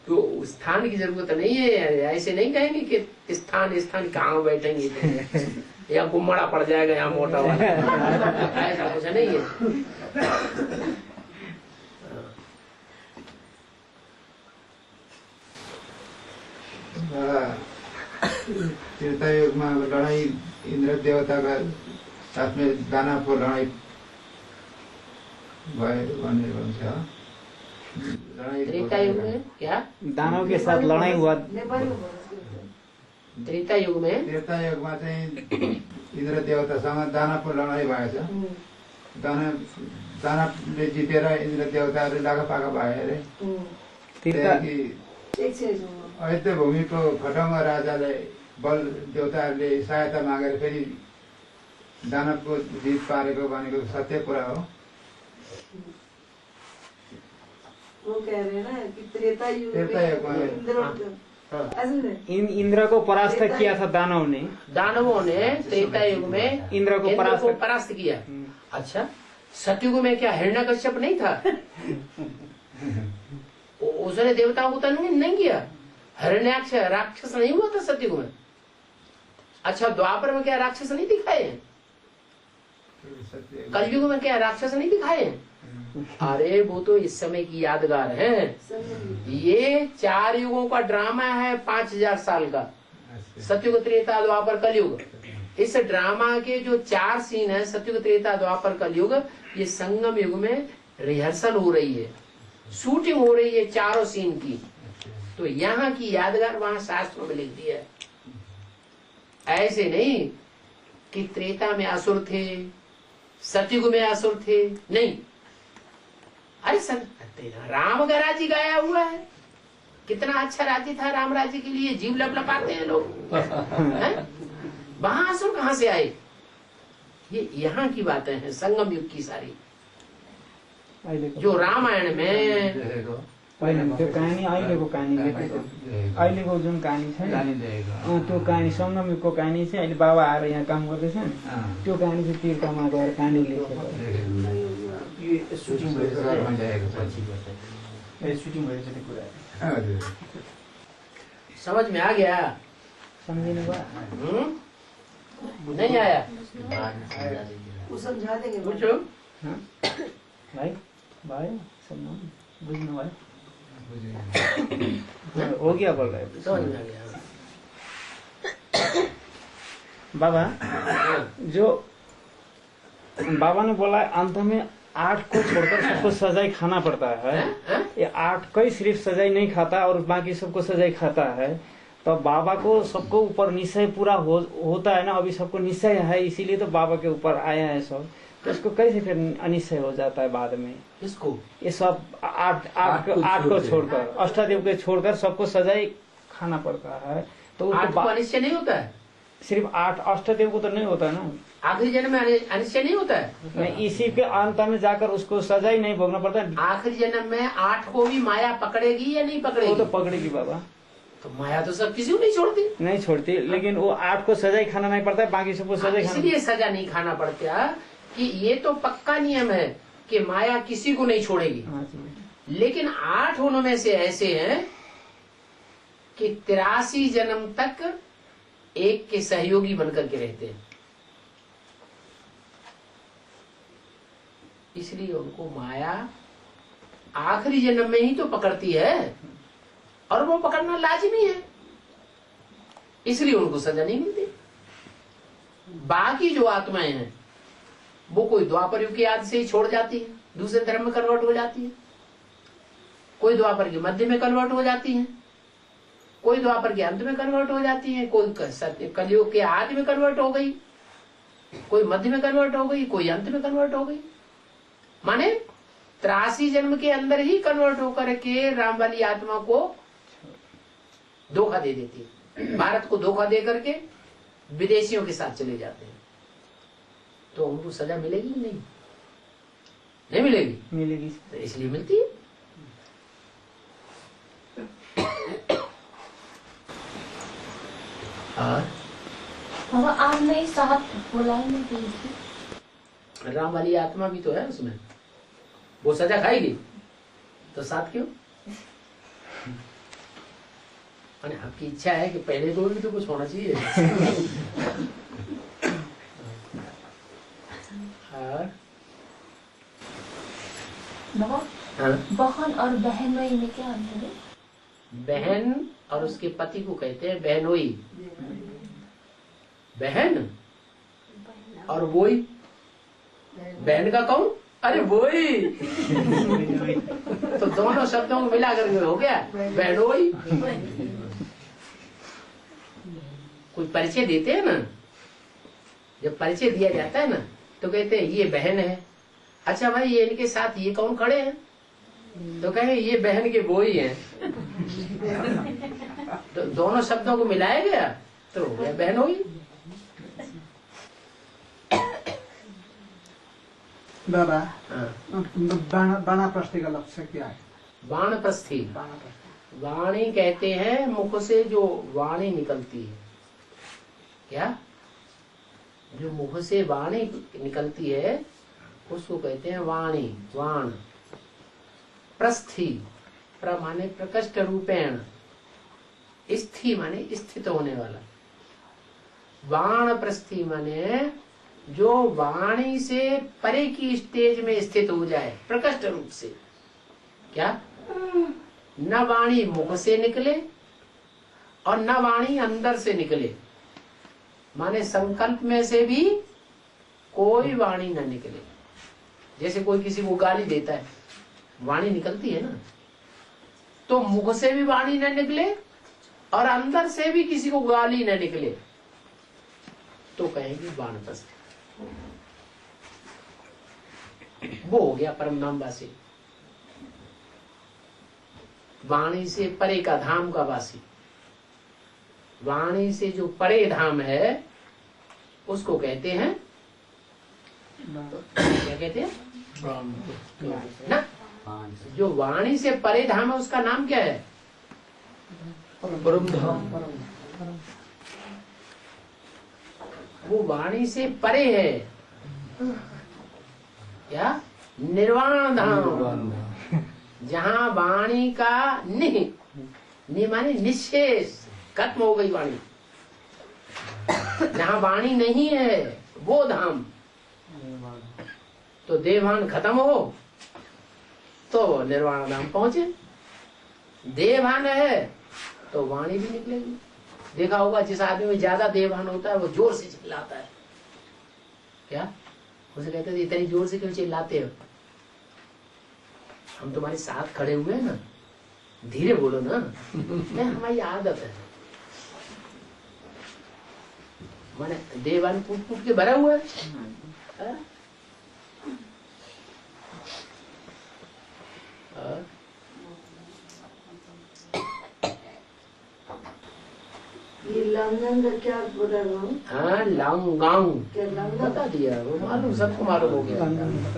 तो स्थान की जरूरत नहीं है। ऐसे नहीं कहेंगे कि स्थान स्थान कहाँ बैठेंगे या गुम्मड़ा पड़ जाएगा यहाँ मोटा वाला, ऐसा कुछ नहीं है। त्रेता युग में लड़ाई इंद्र देवता का साथ में दानव को लड़ाई त्रेता युग में क्या दानव के साथ लड़ाई हुआ? त्रेता युग में चाहिँ इन्द्र देवतासँग दानवको लडाईँ भएछ। दानवले जितेर इन्द्र देवताहरू लागापाका भए अरे। अयोध्या भूमिको खटङ्ग राजाले बल देवताहरूले सहायता मागेर फेरि दानवको जित पारेको भनेको सत्य कुरा हो। वो कह रहे हैं ना कि त्रेता युग में इंद्र को परास्त किया था दानव ने। दानवों ने त्रेता युग में इंद्र को परास्त किया। अच्छा, सतयुग में क्या हिरण्यकश्यप नहीं था? उसने देवताओं को तंग नहीं किया। हिरण्याक्ष राक्षस नहीं हुआ था सतयुग में? अच्छा, द्वापर में क्या राक्षस नहीं दिखाए हैं? कलयुग में क्या राक्षस नहीं दिखाए हैं? अरे वो तो इस समय की यादगार है। ये 4 युगों का ड्रामा है, 5000 साल का। सतयुग त्रेता द्वापर कलयुग। इस ड्रामा के जो 4 सीन है, सतयुग त्रेता द्वापर कलयुग, ये संगम युग में रिहर्सल हो रही है, शूटिंग हो रही है चारों सीन की। तो यहाँ की यादगार वहां शास्त्रों में लिख दिया है। ऐसे नहीं कि त्रेता में असुर थे, सतयुग में असुर थे, नहीं। अरे राम का राज्य गाया हुआ है, कितना अच्छा राज्य था राम राज्य के लिए, जीव लपलपाते हैं लोग। वहां असुर कहाँ से आए? ये यहाँ की बातें हैं, संगम युग की सारी। जो रामायण में त्यो कहानी अहिलेको कहानी अहिलेको जुन कहानी छ त्यो कहानी संगम युगको कहानी चाहिँ अहिले बाबा आएर यहाँ काम गर्दैछन्। त्यो कहानी चाहिँ तीर्थमा गएर कहानी लेखेको। समझ में आ गया? समझिनु भयो? नहीं आया? वो समझा देंगे। पूछो भाइ भाइ बुझ्नु भयो? हो गया बोल रहे। समझ में आ गया। बाबा, जो बाबा ने बोला अंत में 8 को छोड़कर सबको सजाई खाना पड़ता है। ये 8 का सिर्फ सजाई नहीं खाता और बाकी सबको सजाई खाता है। तो बाबा को सबको ऊपर निश्चय पूरा होता है ना, अभी सबको निश्चय है, इसीलिए तो बाबा के ऊपर आया है सब। तो इसको कैसे फिर अनिश्चय हो जाता है बाद में? इसको ये सब 8 को छोड़कर, अष्टदेव के छोड़कर सबको सजाई खाना पड़ता है। तो 8 को अनिश्चय नहीं होता है? सिर्फ 8 अष्टदेव को तो नहीं होता ना, आखिरी जन्म में अनिश्चय नहीं होता है? नहीं, इसी के अंत में जाकर उसको सजा ही नहीं भोगना पड़ता है। आखिरी जन्म में 8 को भी माया पकड़ेगी या नहीं पकड़ेगी? वो तो पकड़ेगी बाबा। तो माया तो सब किसी को नहीं छोड़ती। नहीं छोड़ती, लेकिन वो 8 को सजा ही खाना नहीं पड़ता है, बाकी सबको सजा खाना। इसलिए सजा नहीं खाना पड़ता कि ये तो पक्का नियम है कि माया किसी को नहीं छोड़ेगी। लेकिन 8 उनमें से ऐसे हैं कि 83 जन्म तक एक के सहयोगी बनकर के रहते हैं। इसलिए उनको माया आखिरी जन्म में ही तो पकड़ती है और वो पकड़ना लाजिमी है, इसलिए उनको सजा नहीं मिलती। बाकी जो आत्माएं हैं वो कोई द्वापर युग की याद से ही छोड़ जाती है, दूसरे धर्म में कन्वर्ट हो जाती है, कोई द्वापर के मध्य में कन्वर्ट हो जाती है, कोई द्वापर के अंत में कन्वर्ट हो जाती है, कोई कलयुग के आदि में कन्वर्ट हो गई, कोई मध्य में कन्वर्ट हो गई, कोई अंत में कन्वर्ट हो गई। माने 83 जन्म के अंदर ही कन्वर्ट होकर के राम वाली आत्मा को धोखा दे देती है, भारत को धोखा दे करके विदेशियों के साथ चले जाते हैं। तो उनको सजा मिलेगी कि नहीं? नहीं मिलेगी? मिलेगी। तो इसलिए मिलती है। बाबा आज नहीं साहब बुलाई नहीं दी थी। राम वाली आत्मा भी तो है उसमें, वो सजा खाएगी तो साथ क्यों? आपकी इच्छा है कि पहले को भी तो कुछ होना चाहिए। बाबा बहन और बहनोई में क्या अंतर है? बहन और उसके पति को कहते हैं बहनोई। बहन और वोई, बहन का कौन? अरे वोई। तो दोनों शब्दों को मिला करके हो गया बहनोई। कोई परिचय देते हैं ना, जब परिचय दिया जाता है ना तो कहते हैं ये बहन है। अच्छा भाई ये इनके साथ ये कौन खड़े हैं? तो कहे ये बहन के वो ही हैं। तो दोनों शब्दों को मिलाया गया तो हो गया बहनोई। दादा बाणाप्रस्थी का लक्ष्य क्या है? बाणप्रस्थी, वाणी कहते हैं मुख से जो वाणी निकलती है। क्या? जो मुख से वाणी निकलती है उसको कहते हैं वाणी, वाण। प्रस्थी, प्र माने प्रकष्ट रूपेण, स्थि माने स्थित होने वाला। वाण प्रस्थी माने जो वाणी से परे की स्टेज में स्थित हो जाए प्रकष्ट रूप से। क्या? न वाणी मुख से निकले और न वाणी अंदर से निकले, माने संकल्प में से भी कोई वाणी न निकले। जैसे कोई किसी को गाली देता है, वाणी निकलती है ना, तो मुख से भी वाणी न निकले और अंदर से भी किसी को गाली न निकले तो कहेंगे वानप्रस्थ। वो हो गया परम धाम वासी, वाणी से परे का धाम का वासी। वाणी से जो परे धाम है उसको कहते हैं, क्या कहते हैं ना? जो वाणी से परे धाम है उसका नाम क्या है? परम धाम। वो वाणी से परे है क्या? निर्वाण धाम, जहाँ वाणी का नि माने निशेष खत्म हो गई वाणी, जहाँ वाणी नहीं है वो धाम। तो देवान खत्म हो तो निर्वाण धाम पहुंचे। देवान है तो वाणी भी निकलेगी। देखा होगा जिस आदमी में ज्यादा देवान होता है वो जोर से चिल्लाता है। क्या? उसे कहते थे इतनी जोर से क्यों चिल्लाते हो? हम तुम्हारे साथ खड़े हुए हैं ना, धीरे बोलो ना। हमारी आदत है। माने देवान फूट फूट के भरा हुआ है। ये लांगंग का क्या बता रहा हूँ? हाँ लांगांग क्या लांगंग? बता दिया, वो मालूम, सबको मालूम हो गया।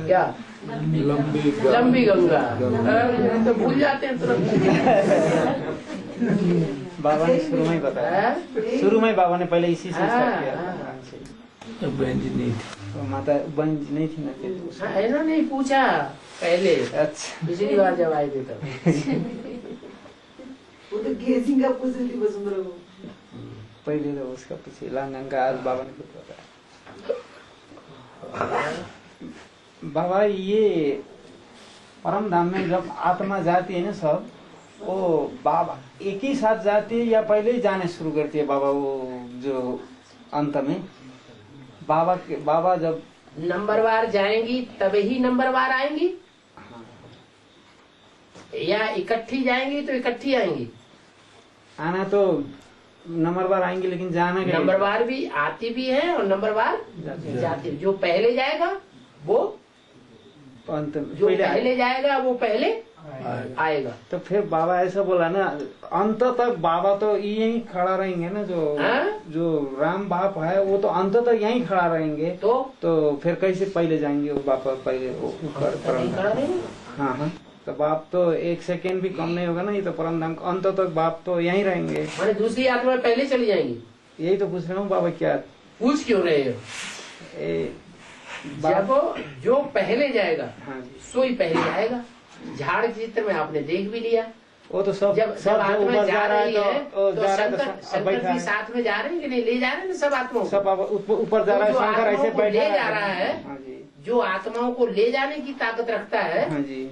क्या? लंबी गंगा। तो भूल जाते हैं तुरंत। बाबा ने शुरू में ही बताया, शुरू में बाबा ने पहले इसी से स्टार्ट किया। तो बहन जी नहीं थी, तो माता बहन जी नहीं थी ना फिर। ऐसा नहीं पूछा पहले। अच्छा, पिछली बार जब आए थे तब। वो तो गेजिंग का पूछ रही थी वसुंधरा को। पहले तो उसका पीछे लांगंगा, आज बाबा ने खुद बताया। बाबा ये परम धाम में जब आत्मा जाती है ना सब, वो बाबा एक ही साथ जाती है या पहले ही जाने शुरू करती है बाबा? वो जो अंत में बाबा जब नंबरवार जाएंगी तभी नंबरवार आएंगी, या इकट्ठी जाएंगी तो इकट्ठी आएंगी? आना तो नंबरवार आएंगे, लेकिन जाना क्या? नंबरवार भी आती भी है और नंबरवार जाती। जो पहले जाएगा वो अंत में, जो पहले जाएगा वो पहले आएगा। तो फिर बाबा ऐसा बोला ना, अंत तक बाबा तो यहीं खड़ा रहेंगे ना। जो राम बाप है वो तो अंत तक यहीं खड़ा रहेंगे। तो फिर कैसे पहले जाएंगे वो बापा? पहले ऊपर। हाँ, तो बाप तो एक सेकेंड भी कम नहीं होगा ना। ये तो परम धाम अंत तक बाप तो यहीं रहेंगे। मैंने दूसरी आत्मा पहले चली जाएंगी। यही तो पूछ रहा हूँ बाबा, क्या पूछ क्यों रहे हो? जब जो पहले जाएगा सो ही पहले आएगा। झाड़ के चित्र में आपने देख भी लिया, वो तो सब जब आत्मा जा रही है तो शंकर भी साथ में जा रहे हैं कि नहीं? ले जा रहे हैं सब आत्माओं, सब ऊपर जा रहा है। शंकर ऐसे बैठा ले जा रहा है। जो आत्माओं को ले जाने की ताकत रखता है, हाँ जी,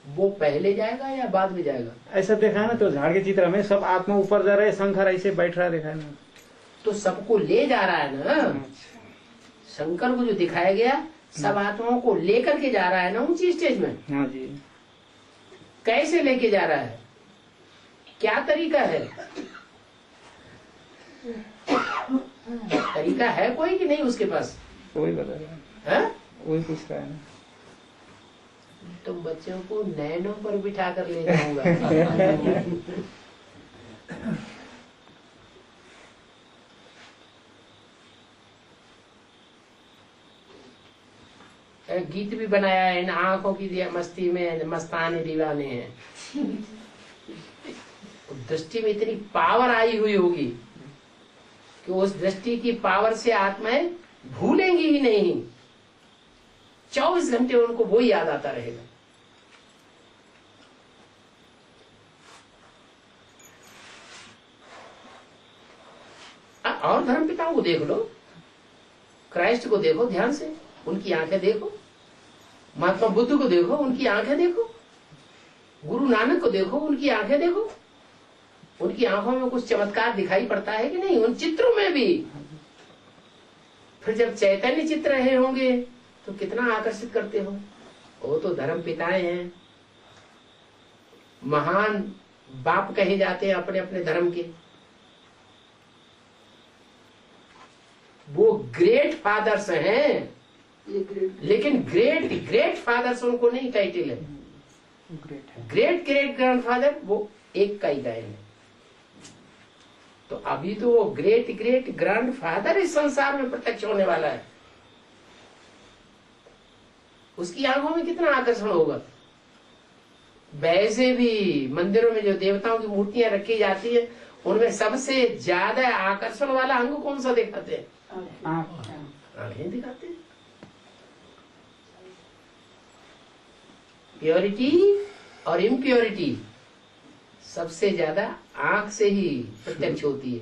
वो पहले जाएगा या बाद में जाएगा? ऐसा देखा है ना। तो झाड़ के चित्र में सब आत्मा ऊपर जा रहा है, शंकर ऐसे बैठ रहा देखा है ना। तो सबको ले जा रहा है ना। शंकर को जो दिखाया गया सब आत्माओं को लेकर के जा रहा है ना ऊंची स्टेज में। हाँ जी। कैसे लेके जा रहा है? क्या तरीका है? तरीका है कोई कि नहीं उसके पास? वही बता रहा है, वही पूछ रहा है ना। तुम बच्चों को नैनों पर बिठा कर ले जाऊंगा। गीत भी बनाया है, इन आंखों की मस्ती में मस्ताने दीवाने हैं। दृष्टि में इतनी पावर आई हुई होगी कि उस दृष्टि की पावर से आत्माएं भूलेंगी ही नहीं। 24 घंटे उनको वो याद आता रहेगा। और धर्म पिताओं को देख लो, क्राइस्ट को देखो ध्यान से, उनकी आंखें देखो। महात्मा बुद्ध को देखो, उनकी आंखें देखो। गुरु नानक को देखो, उनकी आंखें देखो। उनकी आंखों में कुछ चमत्कार दिखाई पड़ता है कि नहीं? उन चित्रों में भी। फिर जब चैतन्य चित्र रहे होंगे तो कितना आकर्षित करते हो। वो तो धर्म पिताएं हैं, महान बाप कहे जाते हैं अपने अपने धर्म के। वो ग्रेट फादर्स हैं, लेकिन ग्रेट फादर्स उनको नहीं टाइटल है। ग्रेट ग्रेट ग्रैंडफादर वो एक का ही गायन है। तो अभी तो वो ग्रेट ग्रेट ग्रैंडफादर इस संसार में प्रत्यक्ष होने वाला है। उसकी आंखों में कितना आकर्षण होगा। वैसे भी मंदिरों में जो देवताओं की मूर्तियां रखी जाती है, उनमें सबसे ज्यादा आकर्षण वाला अंग कौन सा दिखाते हैं? आंखें दिखाते हैं। प्योरिटी और इम्प्योरिटी सबसे ज्यादा आंख से ही प्रत्यक्ष होती है।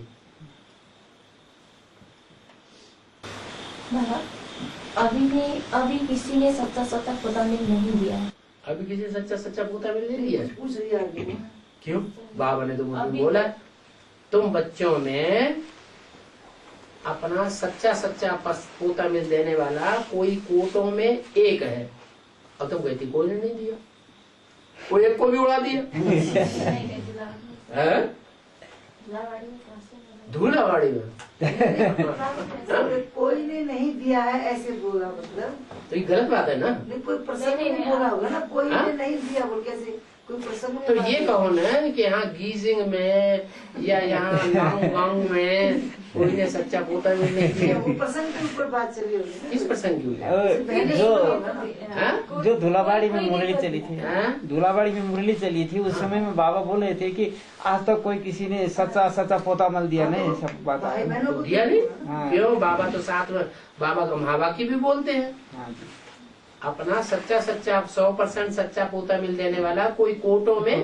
अभी किसी ने सच्चा सच्चा पोता मिल नहीं दिया। अभी किसी सच्चा सच्चा पोता मिल नहीं दिया? पूछ रही है। क्यों? बाबा ने तो बोला तुम बच्चों में अपना सच्चा सच्चा पोता मिल देने वाला कोई कोटों में एक है, और तुम कहती कोई ने नहीं दिया, कोई एक को भी उड़ा दिया। धूलावाड़ी में कोई ने नहीं दिया है ऐसे बोला, मतलब तो ये गलत बात है ना। नहीं, कोई प्रसंग नहीं बोला होगा ना, कोई ने नहीं दिया बोल कैसे कोई प्रसंग। तो ये कहो ना कि यहाँ गीजिंग में या यहाँ गाँव में कोई ने सच्चा पोता मिल नहीं दिया। वो प्रसंग के ऊपर बात चली होगी। किस प्रसंग की? जो धुलाबाड़ी में मुरली चली थी, धुलाबाड़ी में मुरली चली थी, उस समय में बाबा बोल रहे थे कि आज तक कोई किसी ने सच्चा सच्चा पोता मल दिया नहीं। सब बात दिया नहीं। क्यों? बाबा तो साथ में बाबा का महावाक्य भी बोलते हैं। अपना सच्चा सच्चा 100% सच्चा पोता मिल देने वाला कोई कोटों में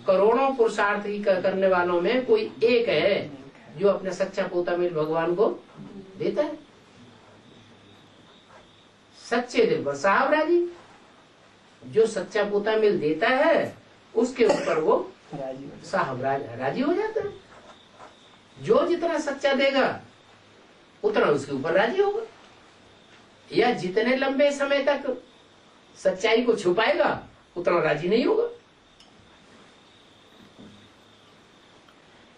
करोड़ों पुरुषार्थ की करने वालों में कोई एक है जो अपना सच्चा पोता मिल भगवान को देता है। सच्चे दिल पर साहब राजी। जो सच्चा पोता मिल देता है उसके ऊपर वो साहब राजी हो जाता है। जो जितना सच्चा देगा उतना उसके ऊपर राजी होगा। या जितने लंबे समय तक सच्चाई को छुपाएगा उतना राजी नहीं होगा।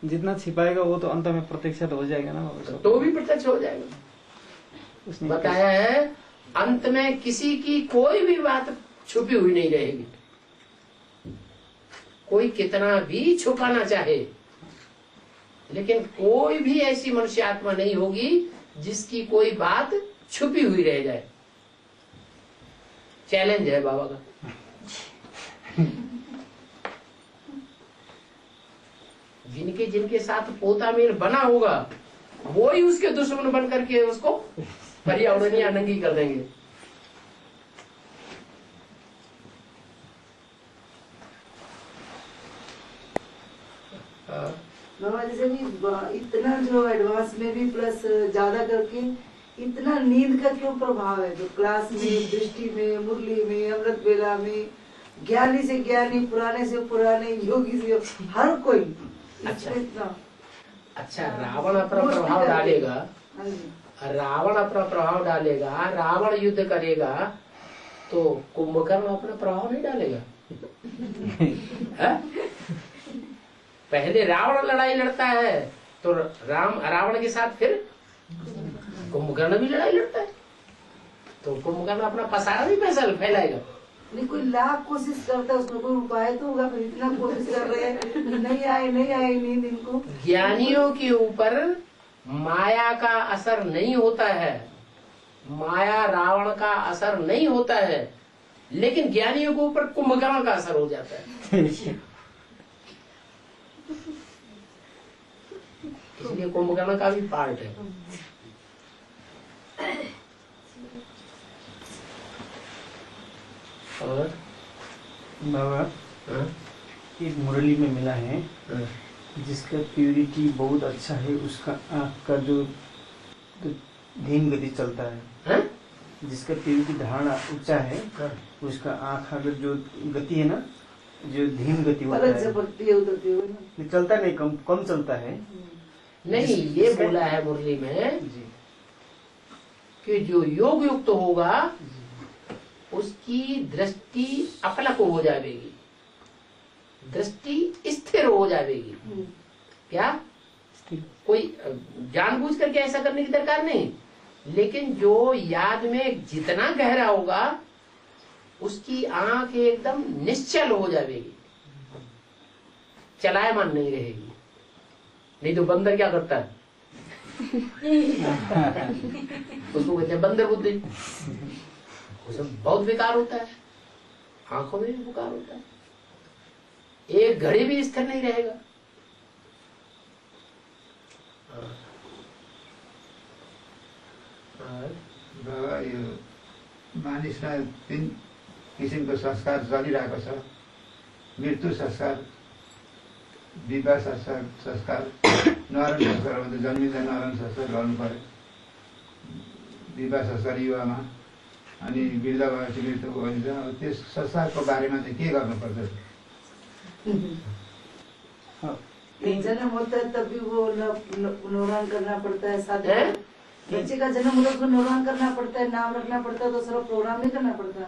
जितना छिपाएगा वो तो अंत में प्रत्यक्ष हो जाएगा ना, तो भी प्रत्यक्ष हो जाएगा। उसने बताया है अंत में किसी की कोई भी बात छुपी हुई नहीं रहेगी। कोई कितना भी छुपाना चाहे, लेकिन कोई भी ऐसी मनुष्य आत्मा नहीं होगी जिसकी कोई बात छुपी हुई रह जाए। चैलेंज है बाबा का। जिनके जिनके साथ पोता मेल बना होगा वो ही उसके दुश्मन बन करके उसको पर्यावरणीय नंगी कर देंगे। बाबा जैसे भी इतना जो एडवांस में भी प्लस ज्यादा करके इतना नींद का क्यों प्रभाव है? जो क्लास में, दृष्टि में, मुरली में, अमृत वेला में, ज्ञानी से ज्ञानी, पुराने से पुराने, योगी से हर कोई इतना अच्छा। रावण अपना प्रभाव डालेगा, रावण अपना प्रभाव डालेगा, रावण युद्ध करेगा, तो कुंभकर्ण अपना प्रभाव नहीं डालेगा? पहले रावण लड़ाई लड़ता है तो रावण के साथ फिर कुंभकर्ण भी लड़ाई लड़ता है, तो कुंभकर्ण अपना पसारा नहीं फैलाएगा। नहीं, कोई लाख कोशिश करता है, उसमें कोई उपाय तो होगा। फिर इतना कोशिश कर रहे हैं, नहीं आए नींद इनको। ज्ञानियों के ऊपर माया का असर नहीं होता है, माया रावण का असर नहीं होता है, लेकिन ज्ञानियों के ऊपर कुंभकर्ण का असर हो जाता है। इसलिए कुंभकर्ण का भी पार्ट है। और बाबा एक मुरली में मिला है जिसका प्यूरिटी बहुत अच्छा है, उसका आँख का जो धीम गति चलता है, जिसका प्यूरिटी धारणा ऊंचा है, उसका आँख का जो गति है ना, जो धीम गति होता है, चलता नहीं, कम चलता है। नहीं, ये बोला है मुरली में कि जो योग युक्त होगा उसकी दृष्टि अपलक हो जाएगी, दृष्टि स्थिर हो जाएगी। क्या कोई जानबूझ करके ऐसा करने की दरकार नहीं, लेकिन जो याद में जितना गहरा होगा उसकी आंख एकदम निश्चल हो जाएगी, चलायमान नहीं रहेगी। नहीं तो बंदर क्या करता है? उसको कहते हैं बंदर बुद्धि। उसमें बहुत विकार होता है, आंखों में भी विकार होता है, एक घड़ी भी स्थिर नहीं रहेगा। बाबा यो मानिसमा 3 किसिमको संस्कार चलिरहेको छ, मृत्यु संस्कार, विवाह संस्कार, नरण संस्कार भन्दा जन्मिँदा नरण संस्कार गर्नु पर्यो, विवाह संस्कार युवामा, अनि वृद्ध भएपछि मृत्यु भइन्छ। अब त्यस संस्कारको बारेमा चाहिँ के गर्नुपर्छ? जन्म होता है तब भी वो नौरान करना पड़ता है, साथ बच्चे का जन्म होता है उसको नौरान करना पड़ता है, नाम रखना पड़ता है, तो सारा प्रोग्राम नहीं करना पड़ता।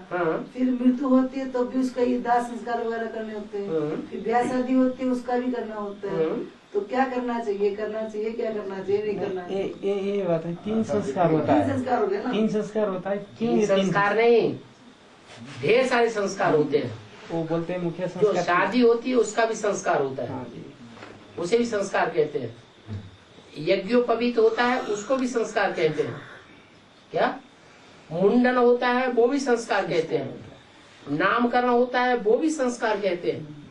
फिर मृत्यु होती है तब भी उसका ये दाह संस्कार वगैरह करने होते हैं, फिर ब्याह शादी होती है उसका भी करना होता है। तो क्या करना चाहिए, क्या करना चाहिए, नहीं करना चाहिए? ये बात है, 3 संस्कार होता है। 3 संस्कार हो गया ना? 3 संस्कार होता है। 3 संस्कार नहीं, ढेर सारे संस्कार होते हैं। वो बोलते हैं मुख्य जो संस्कार, शादी होती है उसका भी संस्कार होता है, उसे भी संस्कार कहते हैं। यज्ञोपवीत होता है उसको भी संस्कार कहते हैं। क्या मुंडन होता है वो भी संस्कार कहते हैं, नामकरण होता है वो भी संस्कार कहते हैं।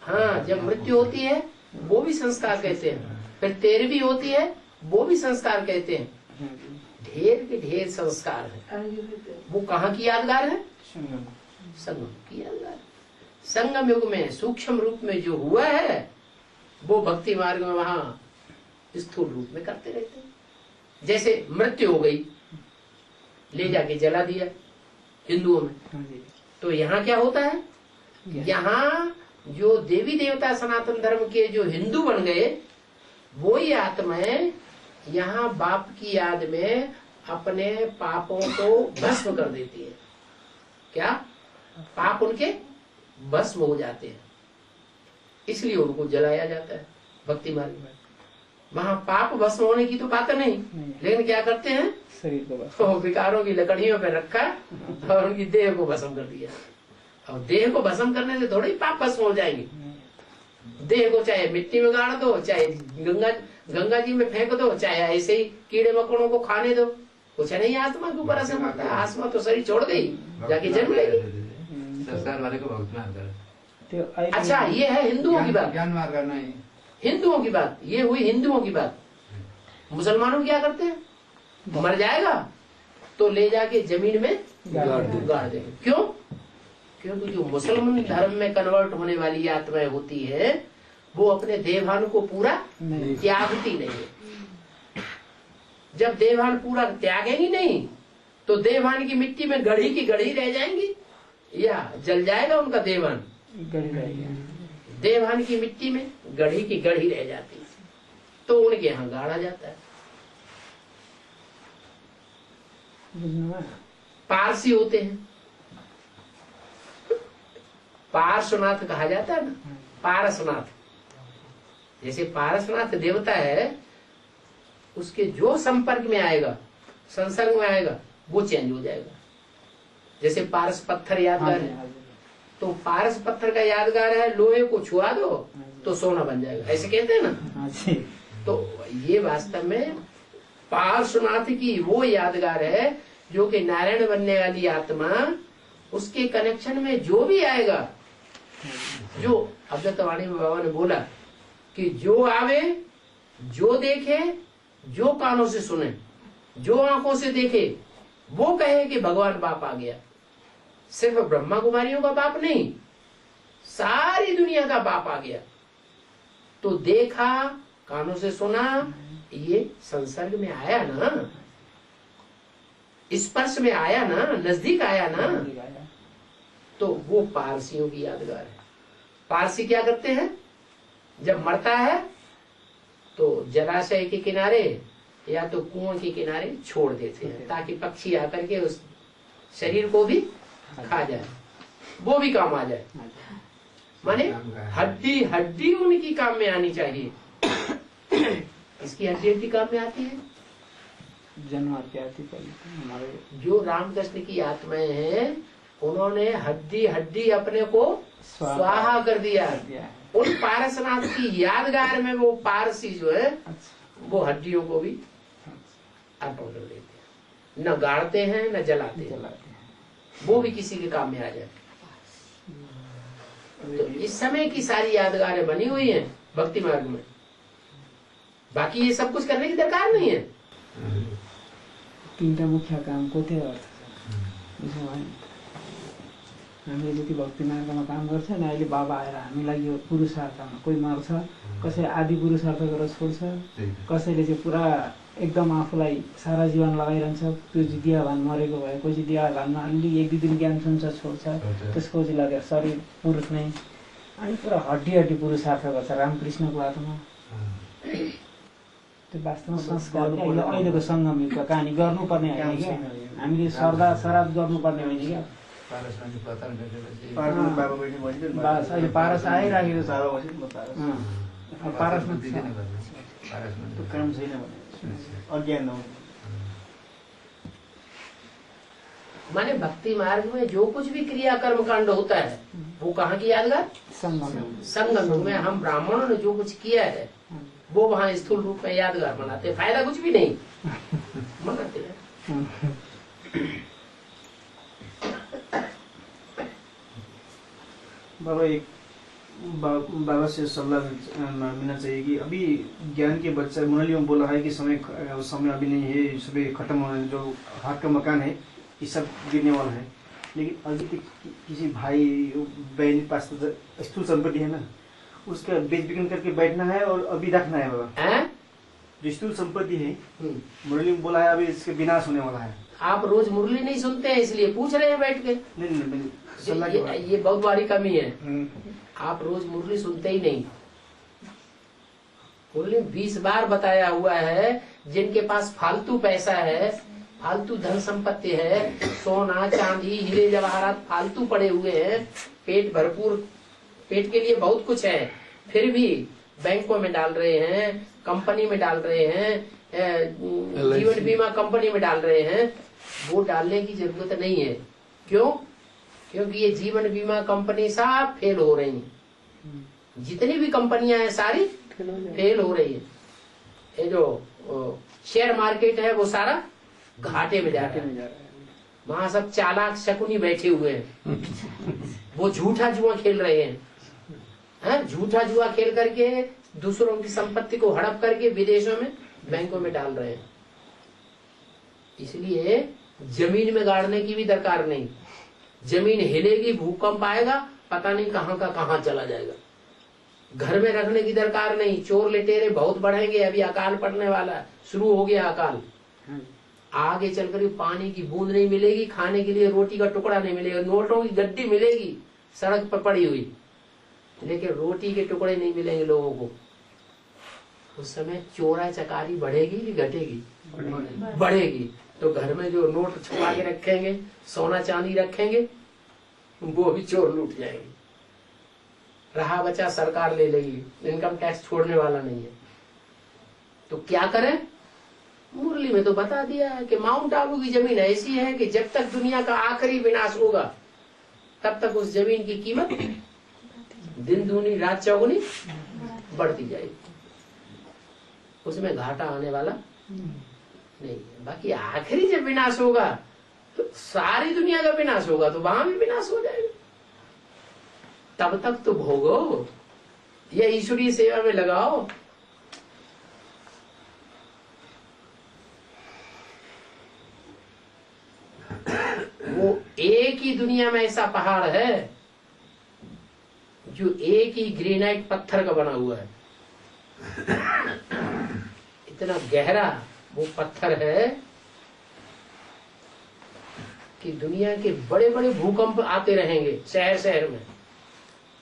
हाँ, जब मृत्यु होती है वो भी संस्कार कहते हैं, फिर 13वीं होती है वो भी संस्कार कहते हैं। ढेर के ढेर संस्कार है। वो कहाँ की यादगार है? संगम की यादगार। संगम युग में सूक्ष्म रूप में जो हुआ है वो भक्ति मार्ग में वहां स्थूल रूप में करते रहते हैं। जैसे मृत्यु हो गई, ले जाके जला दिया हिंदुओं में, तो यहाँ क्या होता है? यहाँ जो देवी देवता सनातन धर्म के जो हिंदू बन गए, वो ही आत्माएं यहाँ बाप की याद में अपने पापों को भस्म कर देती है। क्या? पाप उनके भस्म हो जाते हैं, इसलिए उनको जलाया जाता है भक्ति मार्ग में। वहाँ पाप भस्म होने की तो बात नहीं, लेकिन क्या करते हैं, शरीर को तो विकारों की लकड़ियों पे रखा और उनकी देह को भस्म कर दिया। और देह को भस्म करने से थोड़ी पाप भस्म हो जाएंगे। देह को चाहे मिट्टी में गाड़ दो, चाहे गंगा जी में फेंक दो, चाहे ऐसे ही कीड़े मकोड़ों को खाने दो, कुछ नहीं आत्मा के ऊपर असर होता है। आत्मा तो शरीर छोड़ गई, जाके जन्म लेगी। संस्कार वाले को भक्त मार्ग कर। अच्छा, ये है हिंदुओं की बात, ज्ञान मार्ग नहीं, हिंदुओं की बात, ये हुई हिंदुओं की बात। मुसलमानों क्या करते हैं, मर जाएगा तो ले जाके जमीन में गाड़ देंगे। क्यों? क्योंकि जो मुसलमान धर्म में कन्वर्ट होने वाली आत्माएं होती है वो अपने देवान को पूरा त्यागती नहीं है। जब देवान पूरा त्यागेंगी नहीं तो देवान की मिट्टी में गढ़ी की गढ़ी रह जाएंगी या जल जाएगा उनका देवान। देवान की मिट्टी में गढ़ी की गढ़ी रह जाती है, तो उनके यहाँ गाड़ा जाता है। पारसी होते हैं, पार्श्वनाथ कहा जाता है ना, पारसनाथ। जैसे पारसनाथ देवता है, उसके जो संपर्क में आएगा, संसर्ग में आएगा, वो चेंज हो जाएगा। जैसे पारस पत्थर यादगार है, तो पारस पत्थर का यादगार है, लोहे को छुआ दो तो सोना बन जाएगा, ऐसे कहते हैं ना। तो ये वास्तव में पार्श्वनाथ की वो यादगार है जो कि नारायण बनने वाली आत्मा, उसके कनेक्शन में जो भी आएगा, जो अव्यक्तवाणी में बाबा ने बोला कि जो आवे, जो देखे, जो कानों से सुने, जो आंखों से देखे, वो कहे कि भगवान बाप आ गया। सिर्फ ब्रह्मा कुमारियों का बाप नहीं, सारी दुनिया का बाप आ गया। तो देखा, कानों से सुना, ये संसर्ग में आया ना, स्पर्श में आया ना, नजदीक आया ना, तो वो पारसियों की यादगार है। पारसी क्या करते हैं, जब मरता है तो जलाशय के किनारे या तो कुआं के किनारे छोड़ देते हैं, ताकि पक्षी आकर के उस शरीर को भी खा जाए, वो भी काम आ जाए। माने हड्डी हड्डी उनकी काम में आनी चाहिए। इसकी हड्डी हड्डी काम में आती है, जानवर की आती पहले हमारे। जो रामकृष्ण की आत्माएं हैं, उन्होंने हड्डी हड्डी अपने को स्वाहा कर दिया। उन पारसनाथ की यादगार में वो पारसी जो है वो हड्डियों को भी अर्पण कर देते हैं, न गाड़ते हैं न जलाते हैं, वो भी किसी के काम में आ जाए। तो इस समय की सारी यादगारें बनी हुई हैं भक्ति मार्ग में। बाकी ये सब कुछ करने की दरकार नहीं है। तीनटा मुख्य काम को थियो अर्थ हामीले जति भक्ति मार्गमा काम गर्छ नि, अहिले बाबा आएर हामीलाई यो पुरुषार्थमा कोही मर्छ, कसै आदि पुरुषार्थ गरेर छोड्छ, कसैले चाहिँ पुरा एकदम आफूलाई सारा जीवन लगाइरहन्छ, त्यो दिया भान मरेको भए कोही चाहिँ दिया भानमा अलि एक दुई दिन ज्ञान सुन्छ छोड्छ, त्यसको चाहिँ लगेर शरीर पुरुष नै, अनि पुरा हड्डी हड्डी पुरुषार्थ गर्छ रामकृष्णको आत्मा। त्यो वास्तवमा संस्कार अहिलेको सङ्गमीको कहानी गर्नुपर्ने होइन क्या, हामीले सरदा सराद गर्नुपर्ने होइन क्या। बस अहिले पारस आइराखेको छ, पारसमा काम छैन अज्ञान हो। माने भक्ति मार्ग में जो कुछ भी क्रिया कर्म कांड होता है वो कहाँ की यादगार, संगम में। हम ब्राह्मणों ने जो कुछ किया है वो वहाँ स्थूल रूप में यादगार मनाते हैं, फायदा कुछ भी नहीं मनाते हैं। बाबा से सलाह मिलना चाहिए कि अभी ज्ञान के बच्चा, मुरली में बोला है कि समय अभी नहीं है, सुबह खत्म होने, जो हाथ का मकान है ये सब गिरने वाला है, लेकिन अभी किसी भाई बहन के पास स्थूल संपत्ति है ना, उसका बेच बिक्री करके बैठना है और अभी रखना है बाबा। जो स्थूल संपत्ति है मुरली में बोला है अभी इसके विनाश होने वाला है। आप रोज मुरली नहीं सुनते हैं इसलिए पूछ रहे हैं बैठ के। नहीं, ये बहुत बड़ी कमी है। आप रोज मुरली सुनते ही नहीं। मुरली 20 बार बताया हुआ है, जिनके पास फालतू पैसा है, फालतू धन संपत्ति है, सोना चांदी हीरे जवाहरात फालतू पड़े हुए हैं, पेट भरपूर, पेट के लिए बहुत कुछ है, फिर भी बैंकों में डाल रहे हैं, कंपनी में डाल रहे हैं, जीवन बीमा कंपनी में डाल रहे हैं। वो डालने की जरूरत नहीं है। क्यों? क्योंकि ये जीवन बीमा कंपनी सब फेल हो रही हैं। जितनी भी कंपनियां हैं सारी फेल हो रही है। ये जो शेयर मार्केट है वो सारा घाटे में जा रहा है। वहां सब चालाक शकुनी बैठे हुए हैं, वो झूठा जुआ खेल रहे हैं। झूठा जुआ खेल करके दूसरों की संपत्ति को हड़प करके विदेशों में बैंकों में डाल रहे हैं। इसलिए जमीन में गाड़ने की भी दरकार नहीं। जमीन हिलेगी, भूकंप आएगा, पता नहीं कहाँ का कहाँ चला जाएगा। घर में रखने की दरकार नहीं। चोर लुटेरे बहुत बढ़ेंगे। अभी अकाल पड़ने वाला है, शुरू हो गया अकाल। आगे चलकर पानी की बूंद नहीं मिलेगी, खाने के लिए रोटी का टुकड़ा नहीं मिलेगा, नोटों की गड्डी मिलेगी सड़क पर पड़ी हुई, लेकिन रोटी के टुकड़े नहीं मिलेंगे लोगों को। उस समय चोरा चकारी बढ़ेगी कि घटेगी? बढ़ेगी। तो घर में जो नोट छुपा के रखेंगे, सोना चांदी रखेंगे, वो भी चोर लूट जाएंगे। रहा बचा सरकार ले लेगी, इनकम टैक्स छोड़ने वाला नहीं है। तो क्या करें? मुरली में तो बता दिया है कि माउंट आबू की जमीन ऐसी है कि जब तक दुनिया का आखिरी विनाश होगा तब तक उस जमीन की कीमत दिन दूनी रात चौगुनी बढ़ती जाएगी। उसमें घाटा आने वाला नहीं है। बाकी आखिरी जब विनाश होगा तो सारी दुनिया का विनाश होगा, तो वहां भी विनाश हो जाएगा। तब तक तो भोगो या ईश्वरीय सेवा में लगाओ। वो एक ही दुनिया में ऐसा पहाड़ है जो एक ही ग्रेनाइट पत्थर का बना हुआ है। इतना गहरा वो पत्थर है कि दुनिया के बड़े बड़े भूकंप आते रहेंगे शहर शहर में,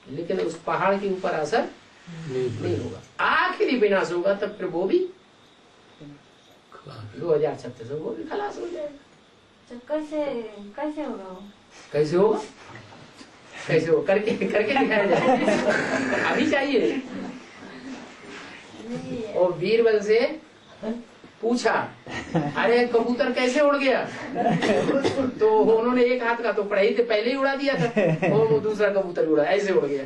लेकिन उस पहाड़ के ऊपर असर नहीं होगा। आखिरी विनाश होगा तब फिर वो भी 2036 वो भी खलास हो जाएगा। तो कैसे होगा वो? कैसे होगा? कैसे हो? करके दिखाया जाए। अभी चाहिए। और बीरबल से पूछा, अरे कबूतर कैसे उड़ गया? तो उन्होंने एक हाथ का तो पढ़ाई से पहले ही उड़ा दिया था, और वो दूसरा कबूतर उड़ा, ऐसे उड़ गया।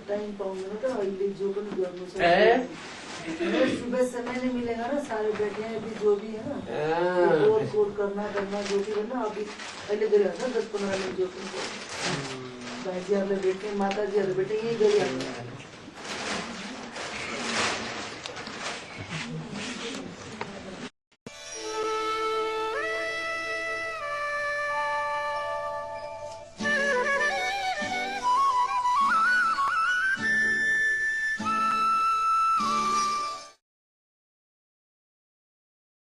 टाइम पाऊंगा ना तो जो सुबह समय नहीं मिलेगा ना, सारे बैठे हैं अभी जो भी है ना, कोड करना जो भी है ना, अभी पहले गए ना 10-15 मिनट जो भाई जी वाले बैठे, माता जी वाले बैठे, यही गए